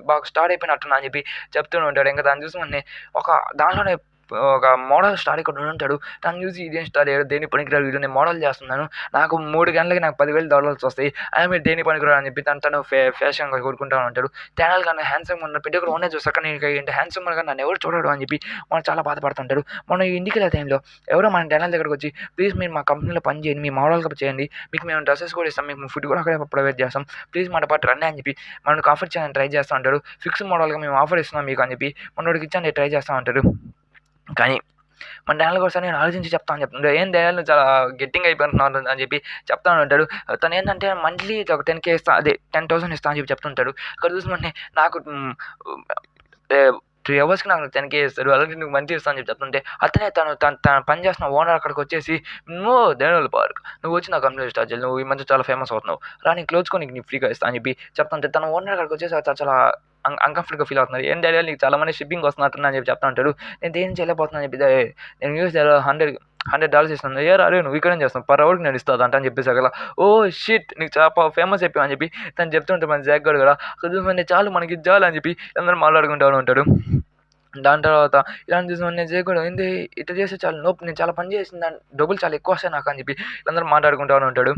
బాగా స్టార్ట్ అయిపోయినట్టున్నా అని చెప్పి చెప్తూనే ఉంటాడు. ఇంకా దాన్ని చూసి ఒక దాంట్లోనే ఒక మోడల్ స్టార్ ఇక్కడ ఉంటాడు. దాన్ని చూసి ఇదేం స్టార్ దేనికి పనికిరాడు వీడు, నేను మోడల్ చేస్తున్నాను. నాకు 3 గంటలకి నాకు $10,000 వస్తాయి. అయినా మీరు దేనికి పనికిరాడు అని చెప్పి తను ఫ్యాషన్‌గా కోరుకుంటా ఉంటాడు. డానియల్ కన్నా హ్యాండ్సమ్‌గా ఉన్న ప్రతి ఒక్కరు ఓనే చూస్తారు. కానీ ఇంత హ్యాండ్సమ్‌గా నన్ను ఎవరు చూడడు అని చెప్పి మనం చాలా బాధపడుతుంటాడు. మనం ఇంటికెళ్ళే టైంలో ఎవరో మన డానియల్ దగ్గరికి వచ్చి ప్లీజ్ మీరు మా కంపెనీలో పని చేయండి. మీ మోడల్‌గా చేయండి. మీకు మేము డ్రెసెస్ కూడా ఇస్తాం. మీకు ఫుడ్ కూడా అక్కడే ప్రొవైడ్ చేస్తాం. ప్లీజ్ మన పాటు రండి అని చెప్పి మనకు ఆఫర్ చేయాలని ట్రై చేస్తూ ఉంటాడు. ఫిక్స్డ్ మోడల్‌గా మేము ఆఫర్ ఇస్తున్నాం మీకు అని చెప్పి మనోడికి ఇచ్చాలని ట్రై చేస్తూ ఉంటాడు. కానీ మన డానియల్ కూడా నేను ఆలోచించి చెప్తాను చెప్తుంటాడు. ఏం డానియల్ నువ్వు చాలా గెట్టింగ్ అయిపోతున్నావు అని చెప్పి చెప్తా ఉంటాడు. తను ఏంటంటే మంత్లీ ఒక 10K ఇస్తా అదే 10,000 ఇస్తా అని చెప్పి చెప్తుంటాడు. అక్కడ చూసి నాకు 3 అవర్స్‌కి నాకు 10K ఇస్తాడు. అలాగే నీకు మంత్లీ ఇస్తా అని చెప్పి చెప్తుంటే అతనే తను పని చేస్తున్న ఓనర్ అక్కడికి వచ్చేసి డానియల్ పార్క్ నువ్వు వచ్చి నా కంపెనీలో స్టార్ట్ చేయాలి. నువ్వు ఈ మధ్య చాలా ఫేమస్ అవుతున్నావు. రా నీ క్లోత్స్ కొని నీకు ఫ్రీగా ఇస్తా అని చెప్పి చెప్తుంటే తన ఓనర్ అక్కడికి వచ్చేసి చాలా అన్‌కంఫర్టబుల్‌గా ఫీల్ అవుతున్నారు. ఏం డానియల్ నీకు చాలా మంది షిప్పింగ్ వస్తున్నట్టు అని చెప్పి చెప్తా ఉంటాడు. నేను దేనికి చేయలేకపోతున్నా అని చెప్పి నేను యూఎస్‌లో $100 ఇస్తాను. అరే నువ్వు ఇక్కడేం చేస్తున్నావు పర్ అవర్‌కి నేను ఇస్తా అదంట అని చెప్పేసి అలా షిట్ నీకు చాలా ఫేమస్ అయిపోయావు అని చెప్పి తను చెప్తుంటే మన జాక్ గాడు కూడా చాలు మనకి ఇది చాలు అని చెప్పి అందరూ మాట్లాడుకుంటూ ఉంటాడు. దాని తర్వాత ఇలాంటి చూసి నేను చేయకూడదు ఏంది ఇట్లా చేస్తే చాలా నొప్పి నేను చాలా పని చేసిన దాని డబ్బులు చాలా ఎక్కువ వస్తాయి నాకు అని చెప్పి అందరూ మాట్లాడుకుంటూ ఉంటాడు.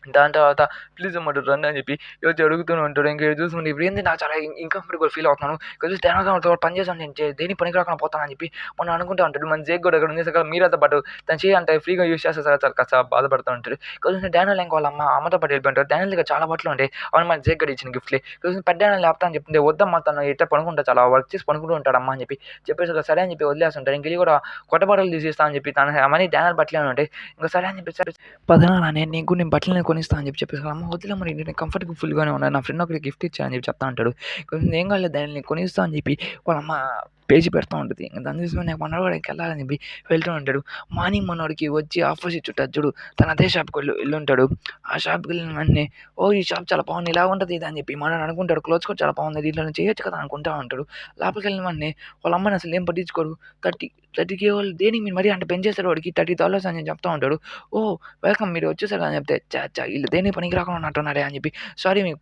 దాని తర్వాత ప్లీజ్ అమ్మా రండి అని చెప్పి వచ్చి అడుగుతూనే ఉంటాడు. ఇంక చూసుకుంటే ఇప్పుడు ఏంది నాకు చాలా ఇన్‌కంఫర్టబుల్ ఫీల్ అవుతున్నాను. ఇక్కడ చూసి ధ్యానంతో పని చేశాను నేను దేనికి పనికి రాకుండా పోతానని చెప్పి మొన్న అనుకుంటా ఉంటాడు. మన జేక్ కూడా ఇక్కడ ఉంది సార్ మీరతో పాటు తను చేయి అంటే ఫ్రీగా యూజ్ చేస్తే సార్ చాలా కాస్త బాధపడుతూ ఉంటాడు. ఇక్కడ చూసి డానియల్ ఇంక వాళ్ళ అమ్మతో పాటు వెళ్ళిపోయింటారు. డానియల్ దగ్గర చాలా బట్టలు ఉంటాయి. అవును మన జేక్ గడ ఇచ్చిన గిఫ్ట్‌లే. ఇక్కడ చూసి పెద్ద డానియల్ లేపుతా అని చెప్తుంది. వద్దమ్మా తను ఇట్టే పడుకుంటా చాలా వర్క్ చేసి పడుకుంటూ ఉంటాడమ్మా అని చెప్పి చెప్పేసి సరే అని చెప్పి వదిలేస్తుంటారు. ఇంక వీళ్ళు కూడా కొత్త బట్టలు తీసిస్తా అని చెప్పి తన మనీ డానియల్ బట్టలే ఉంటాయి. ఇంకా సరే అని చెప్పి సరే పదనాన్న నేను బట్టలు కొనిస్తా అని చెప్పేసి అమ్మ వద్దులేమ్మ నేను కంఫర్టబుల్‌గానే ఉన్నాను. నా ఫ్రెండ్ ఒకడికి గిఫ్ట్ ఇచ్చా అని చెప్పి చెప్తా ఉంటాడు. కొంచెం ఏం కాదులే డాడీ నేను కొనిస్తా అని చెప్పి వాళ్ళ అమ్మ పేచి పెడతా ఉంటది. ఇంక దాన్ని చూసుకొని నాకు మనోడు కూడా ఎళ్ళాలని చెప్పి వెళ్తూ ఉంటాడు. మార్నింగ్ మనోడికి వచ్చి ఆపోజిట్ ఉంటది చూడు తను అదే షాప్‌కి ఎళ్ళుంటాడు. ఆ షాప్‌కి వెళ్ళిన వెంటనే ఓహ్! ఈ షాప్ చాలా బాగుంది ఇలా ఉంటది ఇది అని చెప్పి మనోడు అనుకుంటాడు. క్లోత్స్ కూడా చాలా బాగుంది దీంట్లో నేను చేయొచ్చు కదా అనుకుంటా ఉంటాడు. లోపలికెళ్ళిన వెంటనే వాళ్ళ అమ్మని అసలు ఏం పట్టించుకోరు. 30K వాళ్ళు దేనికి మీరు మరీ అంత పెంచేసారు వాడికి $30 అని చెప్తా ఉంటాడు. ఓహ్! వెల్కమ్ మీరు వచ్చేసారు అని చెప్తే ఈళ్ళు దేనికి పనికి రాకుండా ఉన్నట్టున్నారే అని చెప్పి సారీ మేము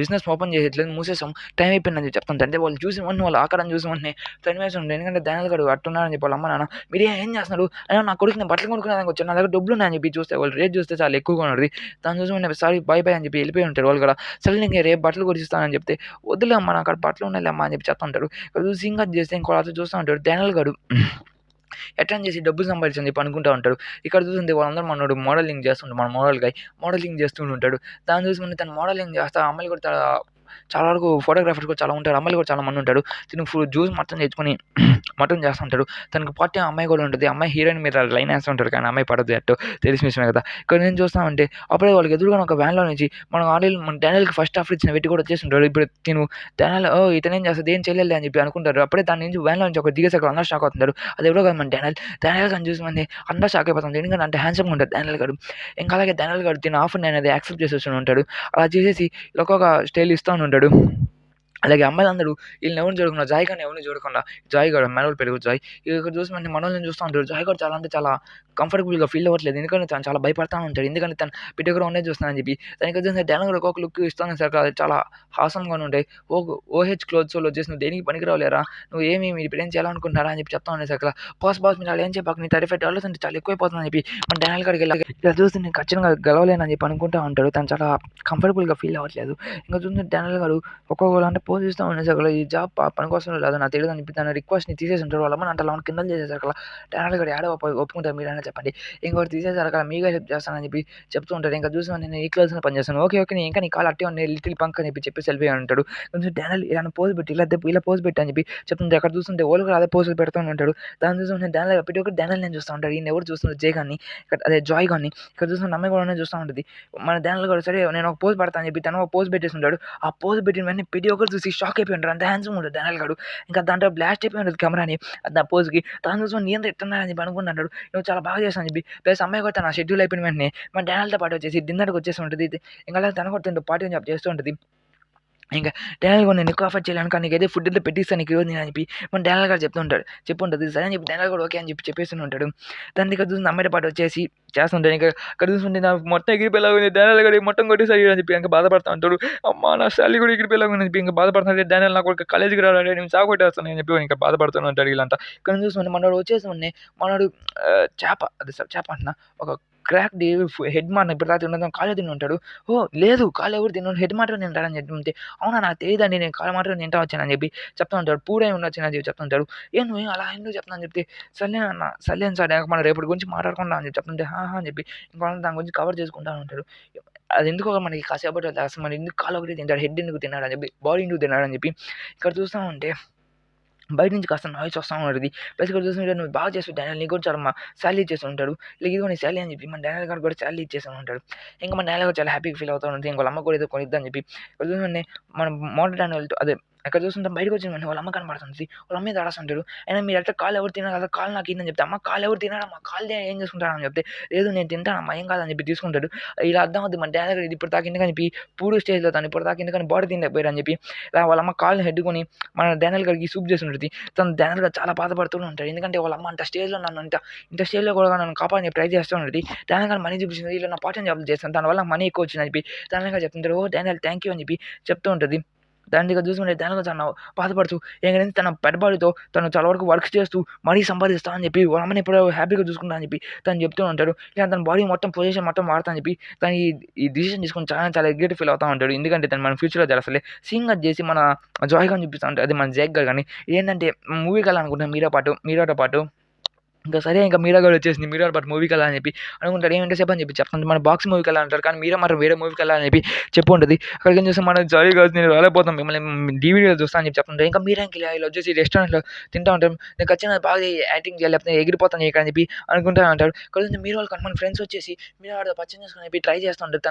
బిజినెస్ ఓపెన్ చేయట్లేదు మూసేసాం టైం అయిపోయిందని చెప్పి చెప్తుంటే అంటే వాళ్ళు చూసిన వెంటనే వాళ్ళ ఆకారం చూసిన వెంటనే తనివేస్తుండే ఎందుకంటే డానియల్ గాడు అట్టున్నారని చెప్పి వాళ్ళ అమ్మ నాన్న మీరు ఏం చేస్తున్నారు అయినా నా కొడుకు నేను బట్టలు కొనుక్కునేదానికి వచ్చాను నా దగ్గర డబ్బులు ఉన్నాయని చెప్పి చూస్తే వాళ్ళు రేట్ చూస్తే చాలా ఎక్కువగా ఉన్నది దాన్ని చూసి వెంటనే సారీ బై బై అని చెప్పి వెళ్ళిపోయి ఉంటారు వాళ్ళు కూడా సరే నేను రేపు బట్టలు కొనిస్తానని చెప్తే వద్దులే అమ్మ నాకు అక్కడ బట్టలు ఉన్నాయిలే అమ్మ అని చెప్పి చెప్తుంటారు చూసి ఇంకా చేస్తే ఇంకో అతను చూస్తూ ఉంటాడు డానియల్ గాడు ఎట్లా చేసి డబ్బులు సంపాదించని చెప్పి అనుకుంటా ఉంటాడు. ఇక్కడ చూస్తుంటే వాళ్ళందరూ మనోడు మోడలింగ్ చేస్తుంటాడు. మన మోడల్ గాయ్ మోడలింగ్ చేస్తూ ఉంటాడు. దాన్ని చూసి మళ్ళీ తను మోడలింగ్ చేస్తా అమ్మాయిలు కూడా చాలా వరకు ఫోటోగ్రాఫర్స్ కూడా చాలా ఉంటారు. అమ్మాయిలు కూడా చాలా మంది ఉంటారు. తిను జ్యూస్ మొత్తం తెచ్చుకొని మటన్ చేస్తూ ఉంటాడు. తనకి పార్టీ అమ్మాయి కూడా ఉంటుంది. అమ్మాయి హీరోయిన్ మీద లైన్ వేస్తూ ఉంటారు. కానీ అమ్మాయి పడదు అట్టు తెలిసిన విషయమే కదా! ఇక్కడ నేను చూస్తామంటే అప్పుడే వాళ్ళకి ఎదురుగానే ఒక వ్యాన్‌లో నుంచి మన డానియల్‌కి ఫస్ట్ ఆఫర్ ఇచ్చిన వ్యక్తి కూడా వచ్చేసుంటాడు. ఇప్పుడు తిను డానియల్ ఓహ్! ఇతనేం చేస్తాడు ఏం చేయలేదులే అని చెప్పి అనుకుంటారు. అప్పుడే దాని నుంచి వ్యాన్‌లో నుంచి ఒకడు దిగేసరికి అందరూ షాక్ అవుతున్నారు. అది ఎవరో కాదు మన డానియల్. డానియల్ గాడిని చూసి మళ్ళీ అందరూ షాక్ అయిపోతారు. ఎందుకంటే అంత హ్యాండ్సమ్‌గా ఉంటాడు డానియల్ గాడు. ఇంకా అలాగే డానియల్ గాడు తిన ఆఫర్‌ని అనేది యాక్సెప్ట్ చేసేసి ఉంటాడు. అలా చేసేసి ఒక్కొక్క స్టైల్ ఇస్తా ఉంటాడు. అలాగే అమ్మాయిలందరూ ఈళ్ళని ఎవరిని చూడకుండా జాయ్ గాడిని ఎవరిని చూడకుండా జాయ్ గాడు మనోళ్ళ పేరు జాయ్. ఇక్కడ చూసి మన మనోళ్ళని చూస్తా ఉంటాడు. జాయ్ కూడా చాలా అంటే చాలా కంఫర్టబుల్‌గా ఫీల్ అవ్వట్లేదు. ఎందుకంటే తను చాలా భయపడతా ఉంటాడు. ఎందుకంటే తను పిట్ట గ్రౌండే చూస్తున్నానని చెప్పి. తనకి చూస్తే డానియల్ కూడా ఒక్కొక్క లుక్ ఇస్తాను సార్ చాలా హాసమ్‌గానే ఉంటాయి. ఓహెచ్ క్లోత్స్‌లో వచ్చేసి నువ్వు దేనికి పనికిరావులేరా నువ్వు ఇప్పుడేం చేయాలనుకుంటున్నారా అని చెప్పి చెప్తా ఉండేసరికి బాస్ మీరు అలా ఏం చెప్పకు నీ $35 అంటే చాలా ఎక్కువైపోతుందని చెప్పి మన డానియల్ కాడికి వెళ్ళి ఇలా చూస్తే నేను ఖచ్చితంగా గెలవలేనని చెప్పి అనుకుంటా ఉంటాడు. తను చాలా కంఫర్టబుల్‌గా ఫీల్ అవ్వట్లేదు. ఇంకా చూస్తే డానియల్ గాడు ఒక్కొక్కళ్ళు అంటే పోజ్ ఇస్తా ఉండేసరికి ఈ జాబ్ పనికొస్తుందో లేదో నాకు తెలీదని చెప్పి తన రిక్వెస్ట్‌ని తీసేసి ఉంటారు. వాళ్ళ అమ్మని అంత కిందలు చేసేసరికి డానియల్ గాడు ఏడో ఒప్పుకుంటారు మీరైనా చెప్పండి. ఇంకోటి తీసేసరికి మీకే హెల్ప్ చేస్తానని చెప్పి చెప్తూ ఉంటారు. ఇంకా చూసి నేను ఈ క్లాస్‌లో పని చేస్తాను. ఓకే నేను ఇంకా నీ కాళ్ళు అట్టే ఉన్నాయి లిటిల్ పంక్ అని చెప్పేసి వెళ్ళిపోయి ఉంటాడు. కొంచెం డానియల్ ఇలా పోజ్ పెట్టి ఇలా పోజ్ పెట్టు అని చెప్పి చెప్తుంటే అక్కడ చూస్తుంటే వాళ్ళు కూడా అదే పోజులు పెడుతూనే ఉంటాడు. దాన్ని చూసి డానియల్ ప్రతి ఒక్కరు డానియల్ నేను చూస్తూ ఉంటాడు. ఈయన ఎవరు చూస్తున్నారు జే గాడిని అదే జాయ్ గాడిని ఇక్కడ చూసిన అమ్మాయి కూడా చూస్తూ ఉంటుంది. మన డానియల్ కూడా సరే నేను ఒక పోజ్ పెడతాను అని చెప్పి తను ఒక పోజ్ పెట్టేసి ఉంటాడు. ఆ పోజ్ పెట్టిన వెంటనే ప్రతి ఒక్కరు చూసి షాక్ అయిపోయి ఉంటారు. అంత హ్యాండ్సమ్‌గా ఉంటాడు డానియల్ గాడు. ఇంకా దాంట్లో బ్లాస్ట్ అయిపోయి ఉంటది కెమెరాని ఆ పోజ్‌కి. దాన్ని చూసుకొని నీ అంత ఎట్టున్నారని చెప్పి అనుకుంటున్నాడు. నువ్వు చాలా బాగా చేసావు అని చెప్పి ప్లస్ అమ్మాయి కూడా తన షెడ్యూల్ అయిపోయిన వెంటనే మన డానియల్‌తో పాటు వచ్చేసి డిన్నర్‌కి వచ్చేసి ఉంటది. ఇంకా అలా తను కూడా తనతో పార్టీ జాబ్ చేస్తూ ఉంటది. ఇంకా డానియల్ కూడా నేను ఎక్కువ ఎఫర్ట్ చేయలేను కానీ నీకైతే ఫుడ్ అయితే పెట్టిస్తాను నీకు ఈరోజు నేను అని చెప్పి మన డానియల్ గారు చెప్పుంటది. సరే అని చెప్పి డానియల్ కూడా ఓకే అని చెప్పి చెప్పేస్తూనే ఉంటాడు. దాని దగ్గర చూసి అమ్మాయితో పాటు వచ్చేసి చేస్తుంటాడు. ఇంకా అక్కడ చూసుకుంటే నాకు మొత్తం ఎగిరిపోయేలాగా ఉంది. డానియల్ గాడు మొత్తం కొట్టేసాడు అని చెప్పి ఇంకా బాధపడతా ఉంటాడు. అమ్మా నా శాలరీ కూడా ఎగిరిపోయేలాగా ఉంది అని చెప్పి ఇంకా బాధపడుతున్నాడు. డానియల్ నాకు ఒక కాలేజీకి రాడు నేను సాగొట్టేస్తాను అని చెప్పి ఇంకా బాధపడుతూనే ఉంటాడు వీళ్ళంతా. ఇక్కడ చూసుకుంటే మనోడు వచ్చేసి మనోడు చేప అదే చేప అంటున్నా ఒక క్రాక్‌ది హెడ్ మాటన ఇప్పటిదాకా తిన్నదాం కాళ్ళే తిని ఉంటాడు. ఓహ్! లేదు కాళ్ళు ఎవరు తినరు హెడ్ మాత్రమే తింటారని చెప్తుంటే, అవునా నాకు తెలీదండి నేను కాళ్ళు మాత్రమే తింటా వచ్చానని చెప్పి చెప్తా ఉంటాడు. పూడై ఉండొచ్చని చెప్పి చెప్తా ఉంటాడు. నువ్వు అలా ఎందుకు చెప్తున్నావు అని చెప్తే, సర్లే అన్న సర్లేండి సార్ మనం రేపటి గురించి మాట్లాడుకుందాం అని చెప్పి చెప్తుంటే, ఆహా! అని చెప్పి ఇంక దాని గురించి కవర్ చేసుకుంటా ఉంటాడు. అది ఎందుకో మనకి కాసేపట్లో అసలు మరి ఎందుకు కాళ్ళు ఒకటే తింటాడు హెడ్ ఎందుకు తిన్నాడని చెప్పి, బాడీ ఎందుకు తిన్నాడని చెప్పి ఇక్కడ చూస్తా ఉంటే బయట నుంచి కాస్త నాయిస్ వస్తా ఉంటది. ప్లస్ ఇక్కడ చూస్తుంటే నువ్వు బాగా చేసావు డానియల్ నీకు కూడా చాలా శాలరీ ఇచ్చేసి ఉంటాడు. ఇదిగో నీ శాలరీ అని చెప్పి మన డానియల్ గాడు కూడా శాలరీ ఇచ్చేసి ఉంటాడు. ఇంకా మన డానియల్ కూడా చాలా హ్యాపీగా ఫీల్ అవుతా ఉంటుంది. ఇంక వాళ్ళ అమ్మ కూడా ఏదో కొనిద్దని చెప్పి ఇక్కడ చూడండి మనం మోడల్ డానియల్ అదే అక్కడ చూస్తుంటే బయటకు వచ్చిన వెంటనే వాళ్ళ అమ్మ కనపడుతుంది. వాళ్ళ అమ్మ మీద అరుస్తుంటాడు. అయినా మీరు ఎట్లా కాళ్ళు ఎవరు తినరు కదా కాళ్ళు నాకు ఇయ్యండి అని చెప్తే అమ్మ కాళ్ళు ఎవరు తినరమ్మా కాళ్ళు ఏం చేసుకుంటారని చెప్తే లేదు నేను తింటానమ్మా ఏం కాదని చెప్పి తీసుకుంటాడు. ఇలా అర్థం అవుతుంది మన డానియల్ గాడు ఇప్పుడు దాకా ఎందుకని చెప్పి పూడు స్టేజ్‌లో తను ఇప్పుడు దాకా ఎందుకని బాడీ తినలేకపోయారు అని చెప్పి వాళ్ళ అమ్మ కాళ్ళని హెడ్డుకొని మన డానియల్ గాడికి సూప్ చేసి ఉంటది. తను డానియల్ గాడు చాలా బాధపడుతూనే ఉంటాడు. ఎందుకంటే వాళ్ళ అమ్మ అంత స్టేజ్‌లో నన్ను ఇంత స్టేజ్‌లో కూడా నన్ను కాపాడని ట్రై చేస్తూ ఉంటది. డానియల్ గాడు మనీ చూపించింది ఇలా నా పార్ట్ టైమ్ జాబ్ చేస్తాను దానివల్ల మనీ ఎక్కువ వచ్చిందని చెప్పి డానియల్ గాడు చెప్తుంటాడు. ఓహ్! డానియల్ థాంక్ యూ అని చెప్పి చెప్తూ ఉంటది. దాన్ని ఇక చూసుకుంటే దాని గురించి తను బాధపడుతూ ఇంక నుంచి తన పెద్దబాడితో తను చాలా వరకు వర్క్ చేస్తూ మరీ సంపాదిస్తా అని చెప్పి వాళ్ళ అమ్మని ఎప్పుడో హ్యాపీగా చూసుకుంటా అని చెప్పి తను చెప్తూ ఉంటాడు. ఇలా తన బాడీ మొత్తం పొజిషన్ మొత్తం వాడతా అని చెప్పి తను ఈ డిసిషన్ తీసుకొని చాలా చాలా రిగ్రెట్ ఫీల్ అవుతా ఉంటాడు. ఎందుకంటే తను మన ఫ్యూచర్‌లో అసలే సింగర్ చేసి మన జాయ్ ఖాన్ చూపిస్తా ఉంటాడు. అది మన జేక్ గాడు గాని ఏంటంటే మూవీకెళ్ళాలనుకుంటున్నాను మీరాతో పాటు. ఇంకా సరే ఇంకా మీరా గూడా వచ్చేసింది. మీరాతో పాటు మూవీకెళ్ళాలని చెప్పి అనుకుంటాడు. ఎంతసేపు అని చెప్పి చెప్తుంది. మన బాక్స్ మూవీకెళ్ళాలంటారు. కానీ మీరా మాత్రం వేరే మూవీకెళ్ళాలని చెప్పి చెప్పి ఉంటది. అక్కడికేం చేస్తాం మనం సారీ గర్ల్స్ నేను రాలేకపోతాం మిమ్మల్ని డీవీడీలో చూస్తా అని చెప్పి చెప్తుంటాడు. ఇంకా మీరా ఇంక ఇలా వచ్చేసి రెస్టారెంట్‌లో తింటా ఉంటాం. నేను ఖచ్చితంగా బాగా యాక్టింగ్ చేయాలి లేకపోతే ఎగిరిపోతాను ఇక్కడ అని చెప్పి అనుకుంటా ఉంటాడు. కొంచెం మీరా వాళ్ళు మన ఫ్రెండ్స్ వచ్చేసి మీరా వాడితో పరిచయం చేసుకొని చెప్పి ట్రై చేస్తా ఉంటారు.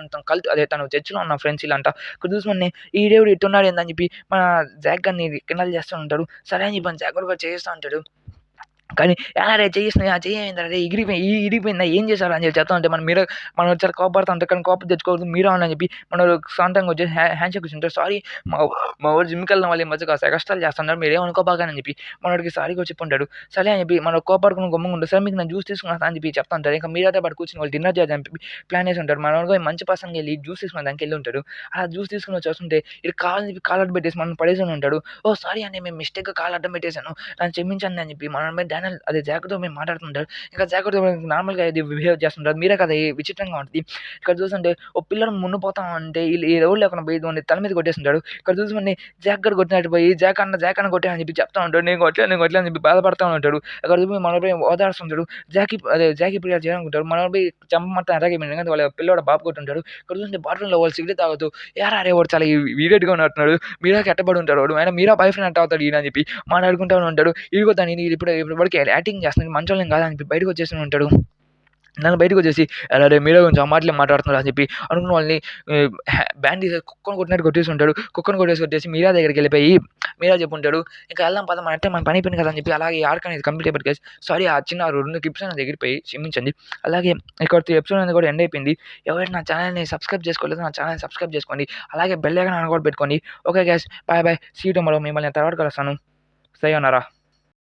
తను చర్చిలో ఉన్న ఫ్రెండ్స్ ఇలా అంట. ఇక్కడ చూసుకొని ఈ దేవుడు ఇట్టున్నాడు ఏందని చెప్పి మన జాక్ గాడిని కిండల్ చేస్తూ ఉంటాడు. సరే అని చెప్పి జాక్ కూడా చేస్తా ఉంటాడు. కానీ "రే చెయ్యేసినయి ఆ చెయ్యి ఏమైందిరా రేయ్ ఇరిగిపోయిందా ఏం చేశావురా" అని చెప్పి చెప్తా ఉంటే మనం ఒకసారి కోపడతా ఉంటాం. కానీ కోపం తెచ్చుకోవద్దు మీరా అని చెప్పి మనోడు సాంతంగా వచ్చేసి హ్యాండ్‌షేక్ ఇచ్చుంటాడు. "సారీ మా మా వోడు జిమ్‌కెళ్ళడం వల్ల ఈ మధ్య కాస్త ఎగస్ట్రాలు చేస్తున్నారు. మీరేమనుకోబాకండి" అని చెప్పి మనోడికి సారీ కూడా చెప్పుంటాడు. సరే అని చెప్పి మనోడు కోపడుకొని గమ్ముగుంటాడు. "సరే మీకు నేను జ్యూస్ తీసుకొని వస్తా" అని చెప్పి చెప్తా ఉంటారు. ఇంకా మీరాతో పాటు కూర్చొని వాళ్ళు డిన్నర్ చేద్దాం అని చెప్పి ప్లాన్ ఏసి ఉంటారు. మనోడు పోయి మంచి పర్సన్‌కి ఎళ్లి జ్యూస్ తీసుకునే దానికెళ్ళి ఉంటాడు. అలా జ్యూస్ తీసుకొని వచ్చి వస్తుంటే ఈడు కావాలని చెప్పి కాలు అడ్డు పెట్టేసి మనల్ని పడేసని ఉంటాడు. "ఓహ్! సారీ అండి మేము మిస్టేక్‌గా కాలు అడ్డం పెట్టేసాను. నన్ను క్షమించండి" అని చెప్పి మన మీద అదే జాక్‌తో మేము మాట్లాడుతుంటాడు. ఇంకా జాగ్రత్తగా నార్మల్‌గా ఇది బిహేవ్ చేస్తుంటారు. మీరే కదా విచిత్రంగా ఉంటది. ఇక్కడ చూస్తుంటే ఓ పిల్లర్ మునిగిపోతా ఉంటే ఈ ఎవరు లేకుండా పోయి వాడిని తల మీద కొట్టేస్తుంటాడు. ఇక్కడ చూసుకొని జాక్ గడు కొట్టినట్టు పోయి జాక్ అన్న కొట్టా అని చెప్పి చెప్తా ఉంటాడు. నేను కొట్టలేదు అని చెప్పి బాధపడతా ఉంటాడు. అక్కడ చూసి మనోడు ఓదారుస్తుంటాడు. జాకీ ఇప్పుడు ఇలా చేయాలనుకుంటాడు. మనోడు పోయి చెంప మొత్తం ఎర్రగయిపోయింది. ఎందుకంటే వాళ్ళ పిల్లోడు బాబు కొట్టుంటాడు. ఇక్కడ చూస్తుంటే బాత్రూమ్‌లో వాళ్ళు సిగరెట్ తాగుతూ ఏరా అరే వాడు చాలా ఇడియట్‌గా ఉన్నట్టున్నాడు. మీరాకి ఎట్టబడి ఉంటాడు వాడు. అయినా మీరా బాయ్ ఫ్రెండ్ ఎట్టా అవుతాడు ఈయన అని చెప్పి మాట్లాడుకుంటా ఉంటాడు. ఇదిగో దాన్ని ఇప్పటివరకు యాక్టింగ్ చేస్తున్నాడు మంచోళ్ళేం కాదా అని చెప్పి బయటకు వచ్చేసి ఉంటాడు. నన్ను బయటకొచ్చేసి "అరె! మీరే కొంచెం ఆ మాటలే మాట్లాడుతున్నారు" అని చెప్పి అనుకున్న వాళ్ళని బ్యాన్ తీసేసి కుక్కని కొట్టినట్టు కొట్టేసి ఉంటాడు. కుక్కని కొట్టేసి మీరా దగ్గరికెళ్ళిపోయి మీరా చెప్పుంటాడు. "ఇంక ఎళ్దాం పద మన పని అయిపోయింది కదా!" అని చెప్పి అలాగే ఆర్క్ అనేది కంప్లీట్ అయిపోయి సారీ ఆ చిన్న 2 క్లిప్స్ అనేది ఎగిరిపోయి క్షమించండి. అలాగే ఇక్కడితో ఎపిసోడ్ అనేది కూడా ఎండ్ అయిపోయింది. ఎవరైనా నా ఛానెల్‌ని సబ్స్క్రైబ్ చేసుకోలేదో నా ఛానెల్‌ని సబ్స్క్రైబ్ చేసుకోండి. అలాగే బెల్ ఐకాన్ ఆన్ కూడా పెట్టుకోండి. Okay guys bye bye. See you tomorrow మిమ్మల్ని తర్వాత కలుస్తాను. సయోనారా.